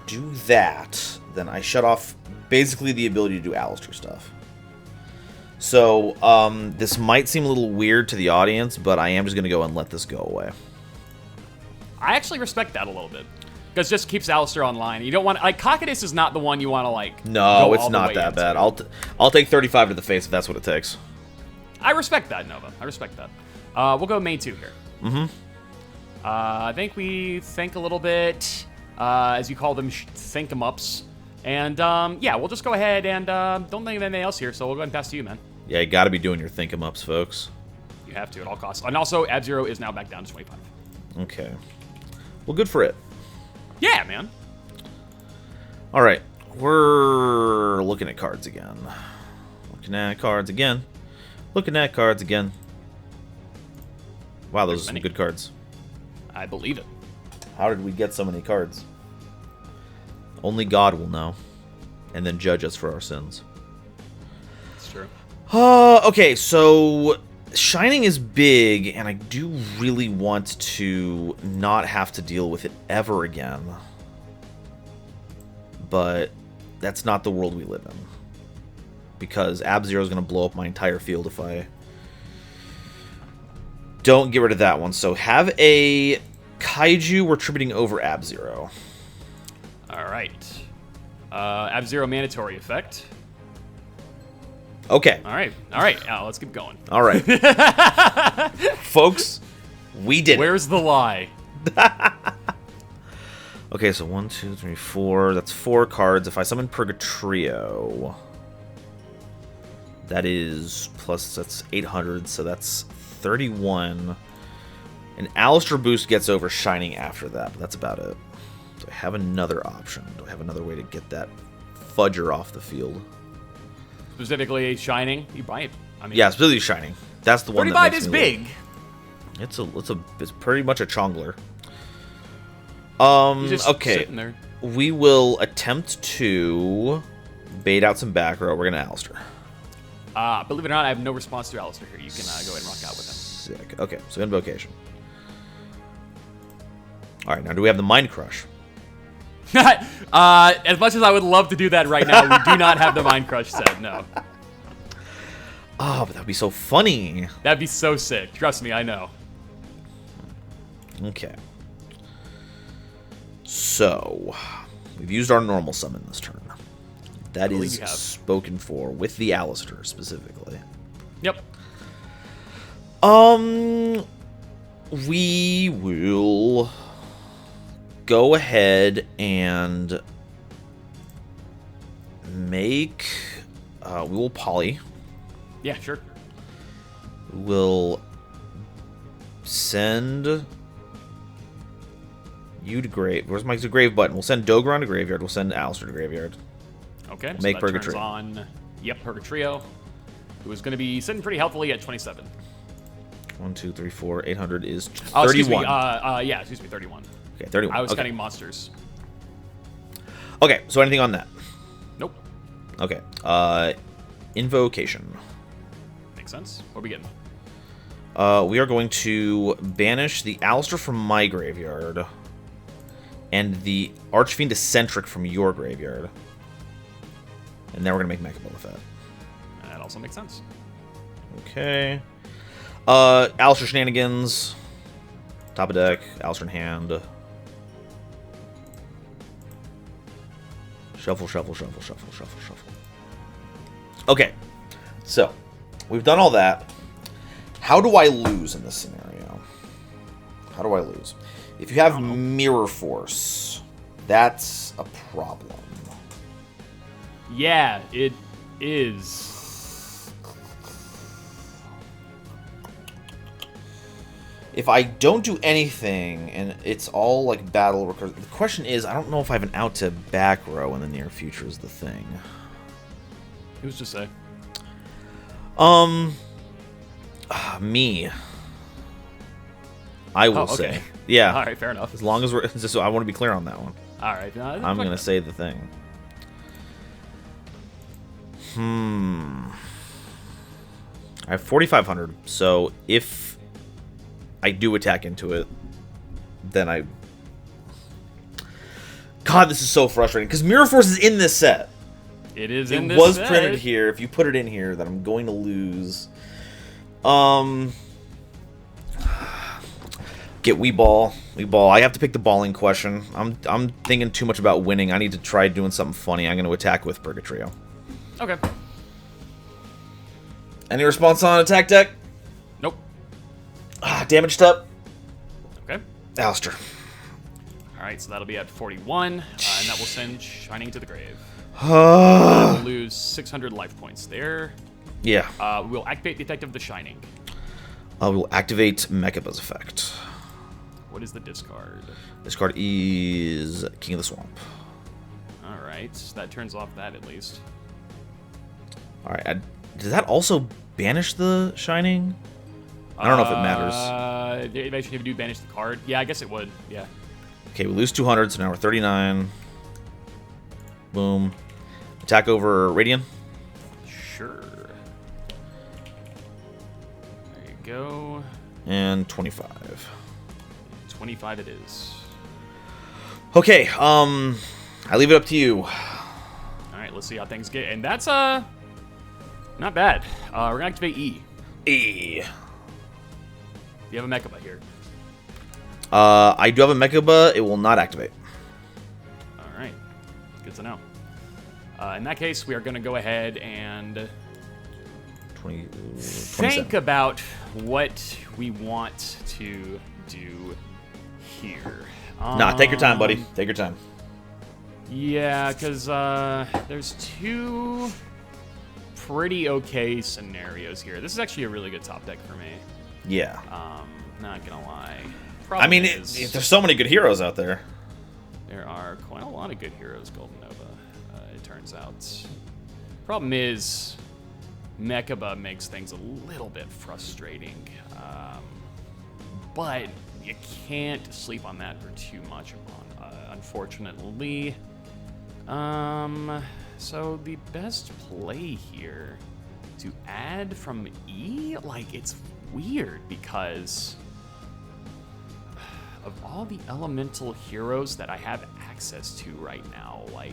do that, then I shut off basically the ability to do Alistair stuff. So, this might seem a little weird to the audience, but I am just going to go and let this go away. I actually respect that a little bit. Because it just keeps Alistair online. You don't want... Like, Cocytus is not the one you want to, like... No, it's not that bad. I'll take 35 to the face if that's what it takes. I respect that, Nova. I respect that. We'll go main 2 here. I think we think a little bit, as you call them, think-em-ups. And, yeah, we'll just go ahead and don't think of anything else here, so we'll go ahead and pass to you, man. Yeah, you got to be doing your think-em-ups, folks. You have to at all costs. And also, Ab-Zero is now back down to 25. Okay. Well, good for it. Yeah, man. All right. We're looking at cards again. Looking at cards again. Looking at cards again. Wow, those are some good cards. I believe it. How did we get so many cards? Only God will know. And then judge us for our sins. It's true. Okay, so Shining is big, and I do really want to not have to deal with it ever again. But that's not the world we live in. Because Ab-Zero is going to blow up my entire field if I don't get rid of that one. So have a Kaiju retributing over Ab-Zero. Alright. Ab-Zero mandatory effect. Okay. Alright, let's keep going. Alright. Folks, we did Where's the lie? Okay, so 1, 2, 3, 4. That's 4 cards. If I summon Purgatrio, that is plus, that's 800, so that's 31. And Alistair Boost gets over Shining after that, but that's about it. Do I have another option? Do I have another way to get that fudger off the field? Specifically Shining, you buy it. I mean, Yeah, specifically Shining. That's the one that 35 makes is me big. It's pretty much a Chongler. He's just okay. sitting there. We will attempt to bait out some back row. We're gonna Alistair. Believe it or not, I have no response to Alistair here. You can go ahead and rock out with him. Sick. Okay, so Invocation. Alright, now do we have the Mind Crush? As much as I would love to do that right now, we do not have the Mind Crush set, no. Oh, but that would be so funny. That'd be so sick. Trust me, I know. Okay. So, we've used our normal summon this turn. That is spoken for with the Alistair specifically. Yep. We will go ahead and make... we will poly. Yeah, sure. We'll send you to grave. Where's my grave button? We'll send Dogron to graveyard. We'll send Alistair to graveyard. Okay. Make so that Purgatrio. Turns on, yep, Purgatrio, who is going to be sitting pretty healthily at 27. 1, 2, 3, 4. 800 is 31. Oh, excuse me. Yeah, excuse me, 31. Okay, 31. I was okay. counting monsters. Okay, so anything on that? Nope. Okay. Invocation. Makes sense. What are we getting? We are going to banish the Alistair from my graveyard and the Archfiend Eccentric from your graveyard. And then we're going to make Mechaba with that. That also makes sense. Okay. Alistair Shenanigans. Top of deck. Alistair in hand. Shuffle, shuffle, shuffle, shuffle, shuffle, shuffle. Okay. So, we've done all that. How do I lose in this scenario? How do I lose? If you have Mirror Force, that's a problem. Yeah, it is. If I don't do anything, and it's all like battle recursive, the question is, I don't know if I have an out to back row in the near future is the thing. Who's to say? Me. I will say. Yeah. All right, fair enough. As long as we're just, I want to be clear on that one. All right. I'm going to say the thing. I have 4,500, so if I do attack into it, then I... God, this is so frustrating, because Mirror Force is in this set. It is in this set. It was set. printed here. If you put it in here, then I'm going to lose. Get Wii Ball. Wii Ball. I have to pick the balling question. I'm thinking too much about winning. I need to try doing something funny. I'm going to attack with Purgatrio. Okay. Any response on attack deck? Nope. Damaged up. Okay. Alistair. All right, so that'll be at 41, and that will send Shining to the grave. We'll lose 600 life points there. Yeah. We'll activate the effect of the Shining. We'll activate Mechaba's effect. What is the discard? This card is King of the Swamp. All right, so that turns off that at least. All right. Does that also banish the Shining? I don't know if it matters. They actually do banish the card. Yeah, I guess it would. Yeah. Okay, we lose 200, so now we're 39. Boom. Attack over Radiant. Sure. There you go. And 25. 25 it is. Okay, I leave it up to you. All right, let's see how things get. And that's not bad. We're gonna activate E. E. You have a Mechaba here. I do have a Mechaba. It will not activate. All right, good to know. In that case, we are going to go ahead and 27. think about what we want to do here. Nah, take your time, buddy. Take your time. Yeah, because there's two pretty okay scenarios here. This is actually a really good top deck for me. Yeah. Not gonna lie. I mean, there's so many good heroes out there. There are quite a lot of good heroes, GoldenNova, it turns out. Problem is, Mechaba makes things a little bit frustrating. But you can't sleep on that for too much, unfortunately. So the best play here, to add from E, like, it's weird because of all the elemental heroes that I have access to right now, like,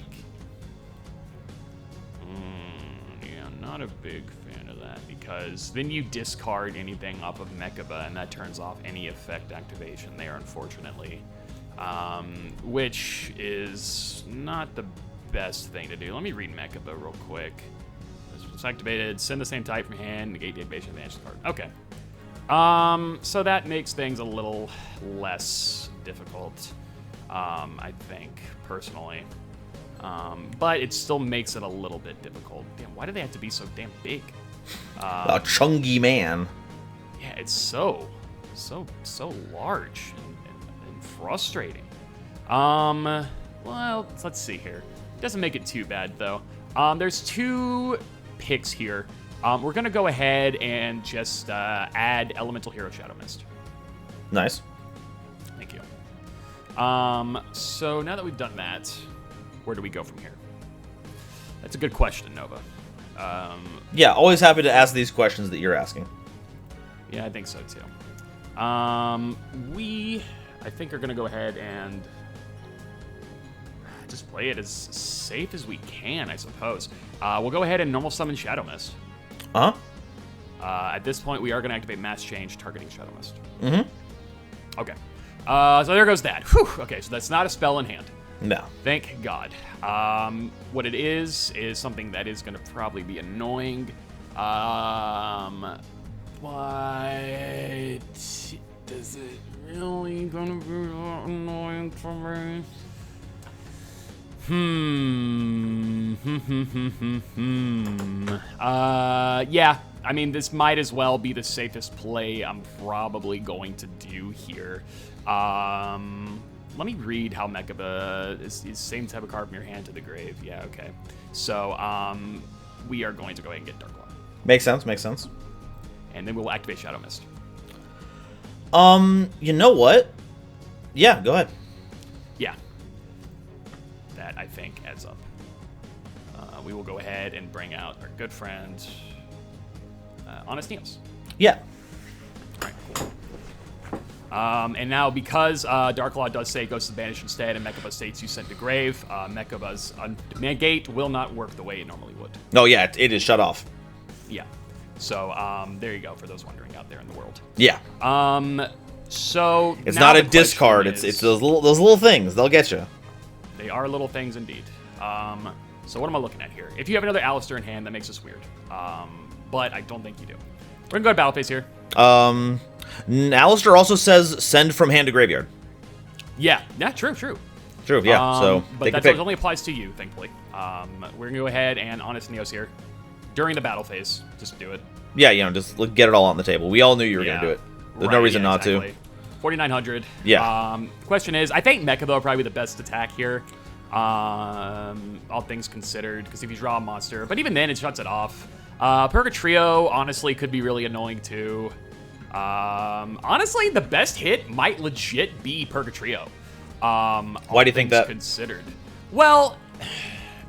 yeah, not a big fan of that, because then you discard anything off of Mechaba, and that turns off any effect activation there, unfortunately, which is not the best thing to do. Let me read Mechaba real quick. It's activated, send the same type from hand, negate the activation, advantage the card. Okay. So that makes things a little less difficult. I think, personally. But it still makes it a little bit difficult. Damn, why do they have to be so damn big? A chungy man. Yeah, it's so large and frustrating. Well, let's see here. Doesn't make it too bad, though. There's 2 picks here. We're going to go ahead and just add Elemental Hero Shadow Mist. Nice. Thank you. So now that we've done that, where do we go from here? That's a good question, Nova. Yeah, always happy to ask these questions that you're asking. Yeah, I think so, too. I think, are going to go ahead and just play it as safe as we can, I suppose. We'll go ahead and normal summon Shadow Mist. Uh-huh. At this point, we are going to activate Mass Change, targeting Shadow Mist. Mm-hmm. Okay. So there goes that. Whew. Okay, so that's not a spell in hand. No. Thank God. What it is something that is going to probably be annoying. But does it really going to be annoying for me? Yeah. I mean, this might as well be the safest play I'm probably going to do here. Let me read how Mechaba is the same type of card from your hand to the grave. Yeah, okay. So, we are going to go ahead and get Dark Law. Makes sense, makes sense. And then we'll activate Shadow Mist. You know what? Yeah, go ahead. Yeah. That, I think, adds up. We will go ahead and bring out our good friend, Honest Neos. Yeah. All right, cool. And now, because Darklaw does say it goes to the Banish instead, and Mechaba states you sent to grave, Mechaba's negate will not work the way it normally would. Oh, yeah, it is shut off. Yeah. So, there you go, for those wondering out there in the world. Yeah. So it's now not a the discard. question It's those little things. They'll get you. They are little things indeed. So what am I looking at here? If you have another Alistair in hand, that makes us weird. But I don't think you do. We're gonna go to battle phase here. Alistair also says send from hand to graveyard. Yeah, true. True, yeah. So but that only applies to you, thankfully. We're gonna go ahead and Honest Neos here during the battle phase. Just do it. Yeah, just get it all on the table. We all knew you were gonna do it. There's no reason not to. 4,900. Yeah. Question is, I think Mechaba will probably be the best attack here. All things considered, because if you draw a monster, but even then it shuts it off. Purgatrio honestly could be really annoying too. Honestly, the best hit might legit be Purgatrio. Why do you think that? Considered. Well,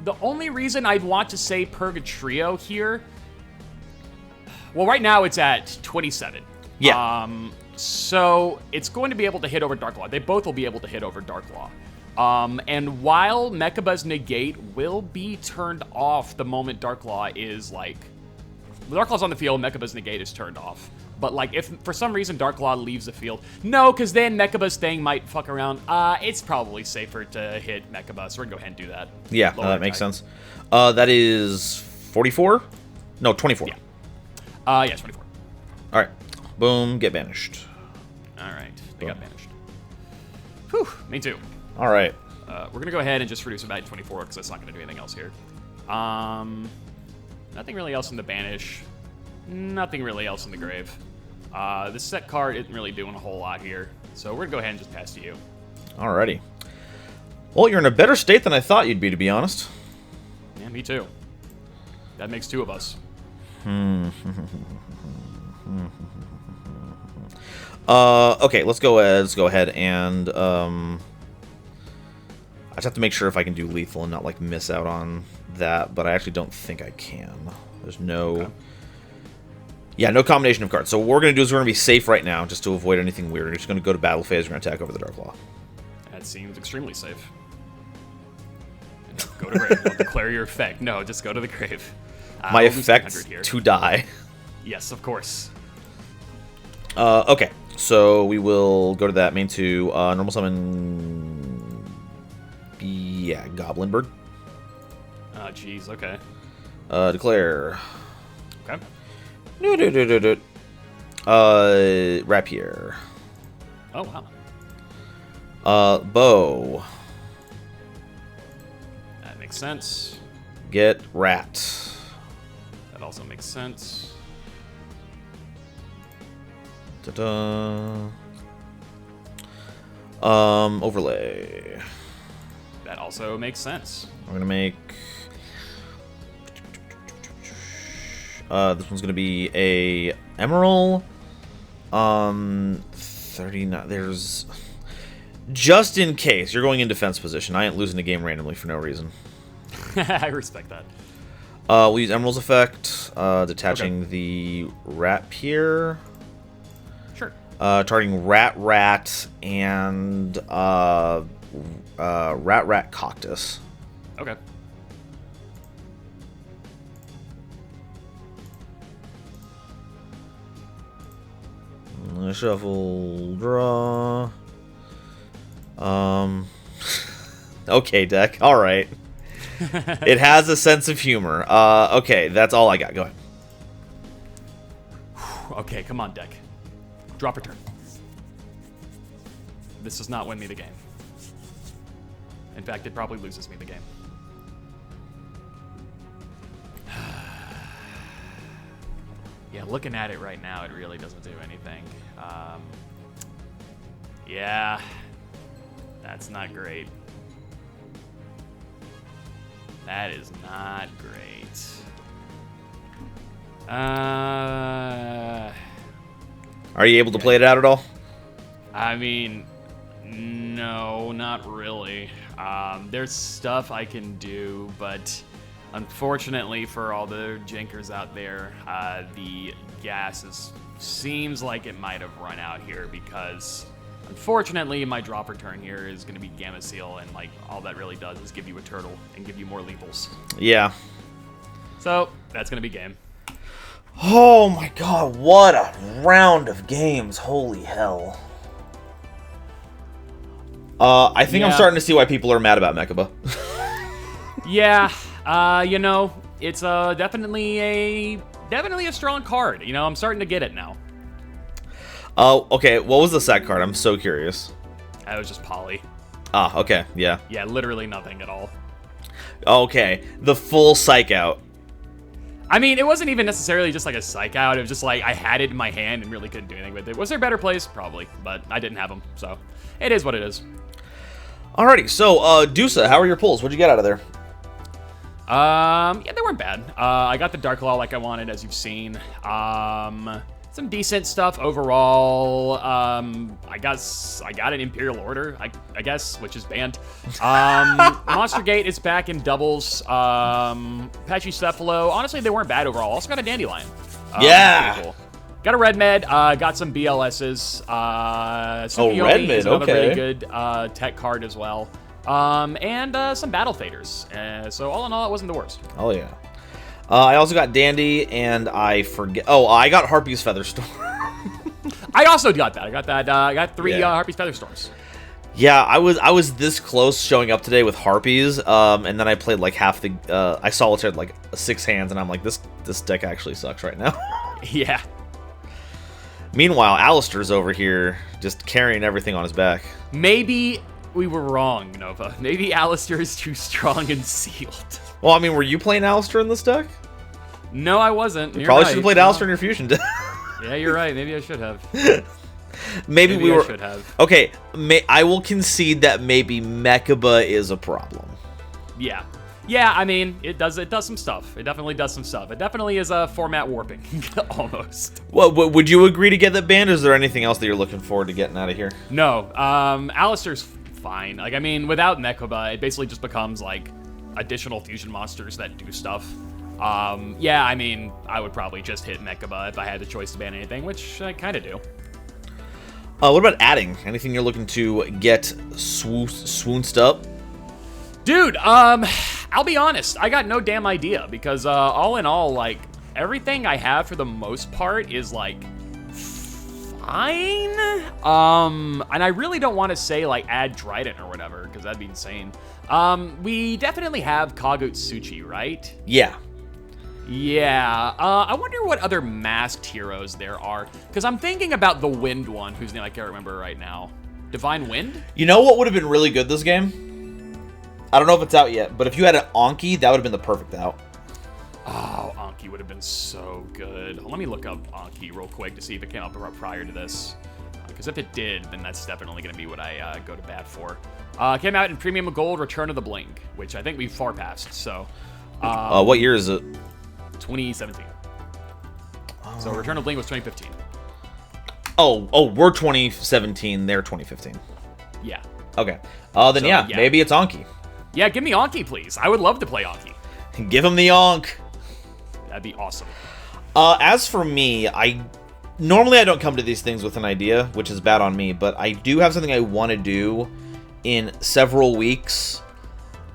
the only reason I'd want to say Purgatrio here. Well, right now it's at 27. Yeah. So it's going to be able to hit over Darklaw. They both will be able to hit over Darklaw. And while Mechaba's negate will be turned off the moment Darklaw is Darklaw's on the field, Mechaba's negate is turned off. But if for some reason Darklaw leaves the field, no, because then Mechaba's thing might fuck around. It's probably safer to hit Mechaba, so we're gonna go ahead and do that. Yeah, that makes sense. That is 44? No, 24. Yeah. Yes, 24. All right. Boom, get banished. All right, they got banished. Whew, me too. All right. We're going to go ahead and just reduce it back to 24 because that's not going to do anything else here. Nothing really else in the banish. Nothing really else in the grave. This set card isn't really doing a whole lot here. So we're going to go ahead and just pass to you. Alrighty. Well, you're in a better state than I thought you'd be, to be honest. Yeah, me too. That makes 2 of us. Okay, let's go ahead and I just have to make sure if I can do lethal and not miss out on that, but I actually don't think I can. There's no... Okay. Yeah, no combination of cards. So what we're going to do is we're going to be safe right now, just to avoid anything weird. We're just going to go to battle phase. We're going to attack over the Darklaw. That seems extremely safe. Go to grave. Don't declare your effect. No, just go to the grave. My effect to die. Yes, of course. Okay, so we will go to that main 2. Normal summon... Yeah, Goblin Bird. Oh, jeez, okay. Declare. Okay. Rapier. Oh, Bow. That makes sense. Get rat. That also makes sense. Ta-da. Overlay. That also makes sense. We're gonna make. This one's gonna be a emerald. 39. There's. Just in case you're going in defense position, I ain't losing a game randomly for no reason. I respect that. We'll use Emerald's effect, detaching the rat pier. Sure. Targeting rat, and rat cactus. Okay. Shuffle, draw. Okay, deck. All right. It has a sense of humor. Okay, that's all I got. Go ahead. Okay, come on, deck. Drop a turn. This does not win me the game. In fact, it probably loses me the game. Yeah, looking at it right now, it really doesn't do anything. Yeah, that's not great. That is not great. Are you able to play it out at all? I mean, no, not really. There's stuff I can do, but unfortunately for all the jinkers out there, the gas seems like it might have run out here because, unfortunately, my drop return here is going to be Gamma Seal, and like all that really does is give you a turtle and give you more lethals. Yeah. So that's going to be game. Oh my god, what a round of games. Holy hell. I think I'm starting to see why people are mad about Mechaba. Yeah, you know, it's definitely a strong card. You know, I'm starting to get it now. Okay, what was the sack card? I'm so curious. I was just Poly. Ah, okay, yeah. Yeah, literally nothing at all. Okay, the full psych out. I mean, it wasn't even necessarily just like a psych out. It was just like I had it in my hand and really couldn't do anything with it. Was there better plays? Probably, but I didn't have them, so it is what it is. Alrighty, so, Dusa, how are your pulls? What'd you get out of there? Yeah, they weren't bad. I got the Dark Law like I wanted, as you've seen. Some decent stuff overall. I got an Imperial Order, I guess, which is banned. Monster Gate is back in doubles. Pachycephalo, honestly, they weren't bad overall. Also got a Dandelion. Yeah. Cool. Got a Red Med. Got some BLSs. Red Med, is another okay. really good tech card as well. And some Battle Faders. So all in all, it wasn't the worst. Oh, yeah. I also got Dandy, and I forget... Oh, I got Harpy's Featherstorm. I also got that. I got 3 Harpy's Featherstorms. Yeah, I was this close showing up today with Harpies, and then I played like half the... I solitaired like 6 hands, and I'm like, this deck actually sucks right now. Yeah. Meanwhile, Alistair's over here just carrying everything on his back. Maybe we were wrong, Nova. Maybe Alistair is too strong and sealed. Well, I mean, were you playing Alistair in this deck? No, I wasn't. You probably should have played Alistair in your fusion deck. Yeah, you're right. Maybe I should have. Maybe we were. I should have. Okay, I will concede that maybe Mechaba is a problem. Yeah. Yeah, I mean, it does some stuff. It definitely does some stuff. It definitely is a format warping, almost. Well, would you agree to get that banned? Or is there anything else that you're looking forward to getting out of here? No, Alistair's fine. Like, I mean, without Mechaba, it basically just becomes, like, additional fusion monsters that do stuff. Yeah, I mean, I would probably just hit Mechaba if I had the choice to ban anything, which I kind of do. What about adding? Anything you're looking to get swoonsed up? Dude, I'll be honest, I got no damn idea, because all in all, like, everything I have for the most part is, like, fine. And I really don't want to say, like, add Trident or whatever, because that'd be insane. We definitely have Kagutsuchi, right? Yeah. Yeah, I wonder what other masked heroes there are, because I'm thinking about the Wind one, whose name I can't remember right now. Divine Wind? You know what would have been really good this game? I don't know if it's out yet, but if you had an Anki, that would have been the perfect out. Oh, Anki would have been so good. Let me look up Anki real quick to see if it came up prior to this. Because if it did, then that's definitely going to be what I go to bat for. Came out in Premium Gold, Return of the Bling, which I think we've far passed. So, what year is it? 2017. So Return of the Bling was 2015. Oh, we're 2017. They're 2015. Yeah. Okay. Then yeah, maybe it's Anki. Yeah, give me Anki, please. I would love to play Anki. Give him the Onk. That'd be awesome. As for me, normally I don't come to these things with an idea, which is bad on me, but I do have something I want to do in several weeks,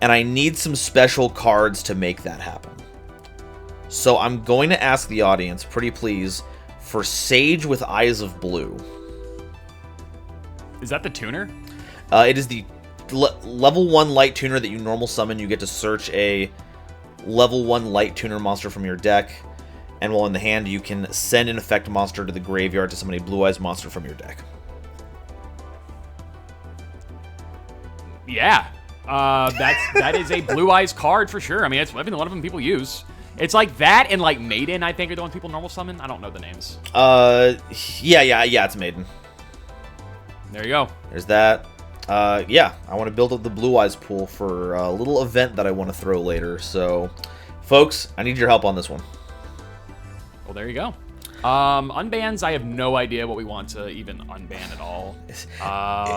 and I need some special cards to make that happen. So I'm going to ask the audience, pretty please, for Sage with Eyes of Blue. Is that the tuner? It is the level 1 light tuner that you normal summon. You get to search a level 1 light tuner monster from your deck, and while in the hand, you can send an effect monster to the graveyard to summon a Blue Eyes monster from your deck. Yeah. That is a Blue Eyes card for sure. I mean, it's one of them people use. It's like that and like Maiden, I think, are the ones people normal summon. I don't know the names. Yeah, it's Maiden. There you go. There's that. Yeah, I want to build up the Blue Eyes pool for a little event that I want to throw later. So, folks, I need your help on this one. Well, there you go. Unbans, I have no idea what we want to even unban at all.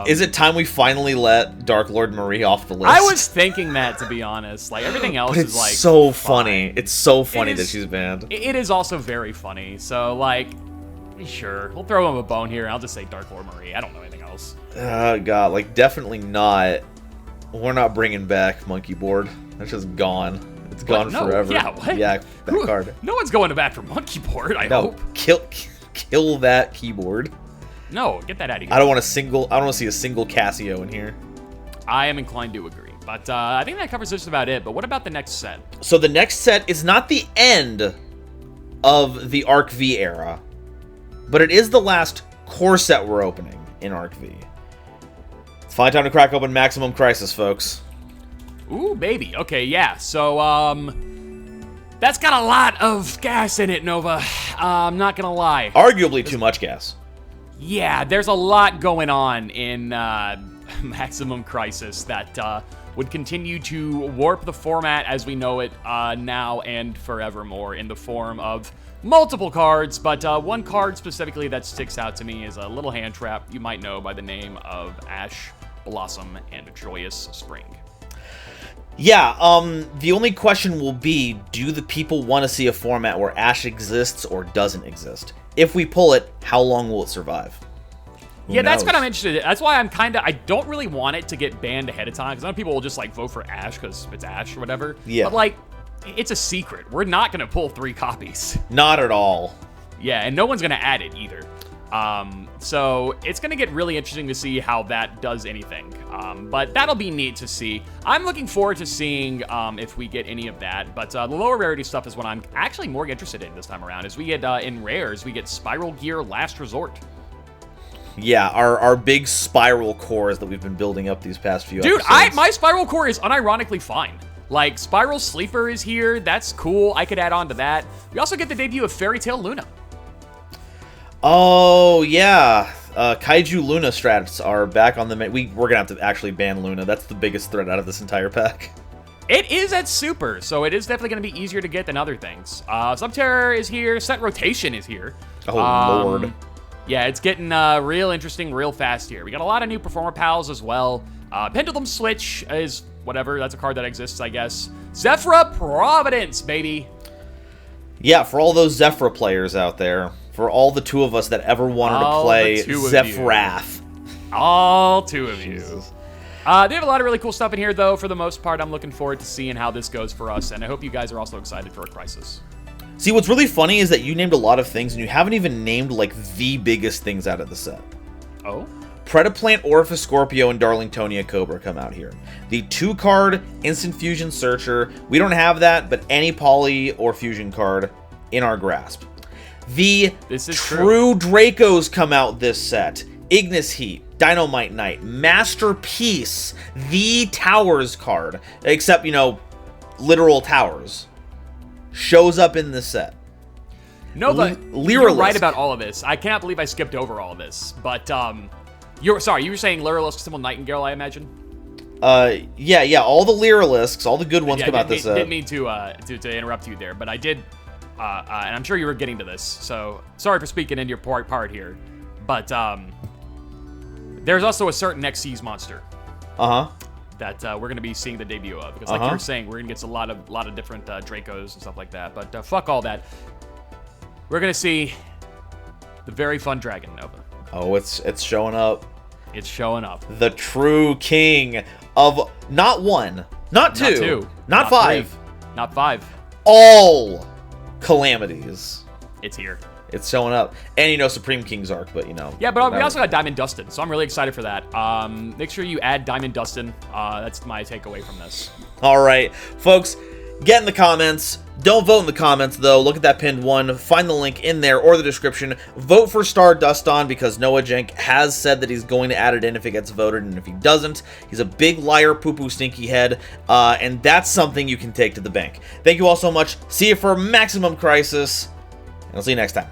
Is it time we finally let Dark Lord Marie off the list? I was thinking that, to be honest. Like, everything else is like so fine. Funny. It's so funny that she's banned. It is also very funny. So, like, sure, we'll throw him a bone here. I'll just say Dark Lord Marie. I don't know anything else. God, like, definitely not. We're not bringing back Monkey Board. That's just gone. It's gone forever. Yeah, what? Yeah, that card. No one's going to bat for Monkey Board, I hope. Kill that keyboard. No, get that out of here. I don't want to see a single Casio in here. I am inclined to agree. But I think that covers just about it. But what about the next set? So the next set is not the end of the Arc V era, but it is the last core set we're opening in Arc V. It's finally time to crack open Maximum Crisis, folks. Ooh, baby. Okay, yeah. So, that's got a lot of gas in it, Nova. I'm not gonna lie. Arguably too much gas. Yeah, there's a lot going on in Maximum Crisis that would continue to warp the format as we know it now and forevermore in the form of multiple cards, but one card specifically that sticks out to me is a little hand trap you might know by the name of Ash, Blossom, and Joyous Spring. Yeah, the only question will be, do the people want to see a format where Ash exists or doesn't exist? If we pull it, how long will it survive? Yeah, that's what I'm interested in. That's why I don't really want it to get banned ahead of time, because some people will just, like, vote for Ash because it's Ash or whatever. Yeah. But, like, it's a secret. We're not going to pull 3 copies. Not at all. Yeah, and no one's going to add it either. So it's going to get really interesting to see how that does anything. But that'll be neat to see. I'm looking forward to seeing if we get any of that. But the lower rarity stuff is what I'm actually more interested in this time around. Is we get, in rares, we get Spiral Gear Last Resort. Yeah, our big Spiral cores that we've been building up these past few episodes. Dude, my Spiral core is unironically fine. Like, Spiral Sleeper is here. That's cool. I could add on to that. We also get the debut of Fairy Tail Luna. Oh, yeah. Kaiju Luna strats are back on the... We're going to have to actually ban Luna. That's the biggest threat out of this entire pack. It is at Super, so it is definitely going to be easier to get than other things. Subterror is here. Set Rotation is here. Oh, Lord. Yeah, it's getting real interesting real fast here. We got a lot of new Performer Pals as well. Pendulum Switch is whatever. That's a card that exists, I guess. Zephyra Providence, baby. Yeah, for all those Zephyra players out there. For all the 2 of us that ever wanted to play Zephyrath. All 2 of you. They have a lot of really cool stuff in here, though. For the most part, I'm looking forward to seeing how this goes for us, and I hope you guys are also excited for a Crisis. See, what's really funny is that you named a lot of things, and you haven't even named, like, the biggest things out of the set. Oh? Predaplant, Orifice Scorpio, and Darlingtonia Cobra come out here. The 2-card Instant Fusion Searcher, we don't have that, but any Poly or Fusion card in our grasp. The true Dracos come out this set. Ignis Heat, Dynamite Knight, Masterpiece, the Towers card, except, you know, literal towers, shows up in this set. No, but you're right about all of this. I cannot believe I skipped over all of this. But, you were saying Lyrilisk, Symbol Nightingale, I imagine? Yeah, all the Lyrilisks, all the good ones come out this set. Didn't mean to interrupt you there, but I did, and I'm sure you were getting to this, so sorry for speaking in your part here. But, there's also a certain Xyz monster. That we're going to be seeing the debut of. Because like you were saying, we're going to get a lot of different Dracos and stuff like that. But fuck all that. We're going to see the very fun Dragon Nova. Oh, it's showing up. It's showing up. The true king of not one, not two, not five. Three, not five. All calamities. It's here. It's showing up. And, you know, Supreme King's Arc, but, you know. Yeah, but we also got Diamond Dustin, so I'm really excited for that. Make sure you add Diamond Dustin. That's my takeaway from this. All right, folks, get in the comments. Don't vote in the comments, though. Look at that pinned one. Find the link in there or the description. Vote for Starduston because Noajenk has said that he's going to add it in if it gets voted, and if he doesn't, he's a big liar, poo-poo, stinky head, and that's something you can take to the bank. Thank you all so much. See you for Maximum Crisis, and I'll see you next time.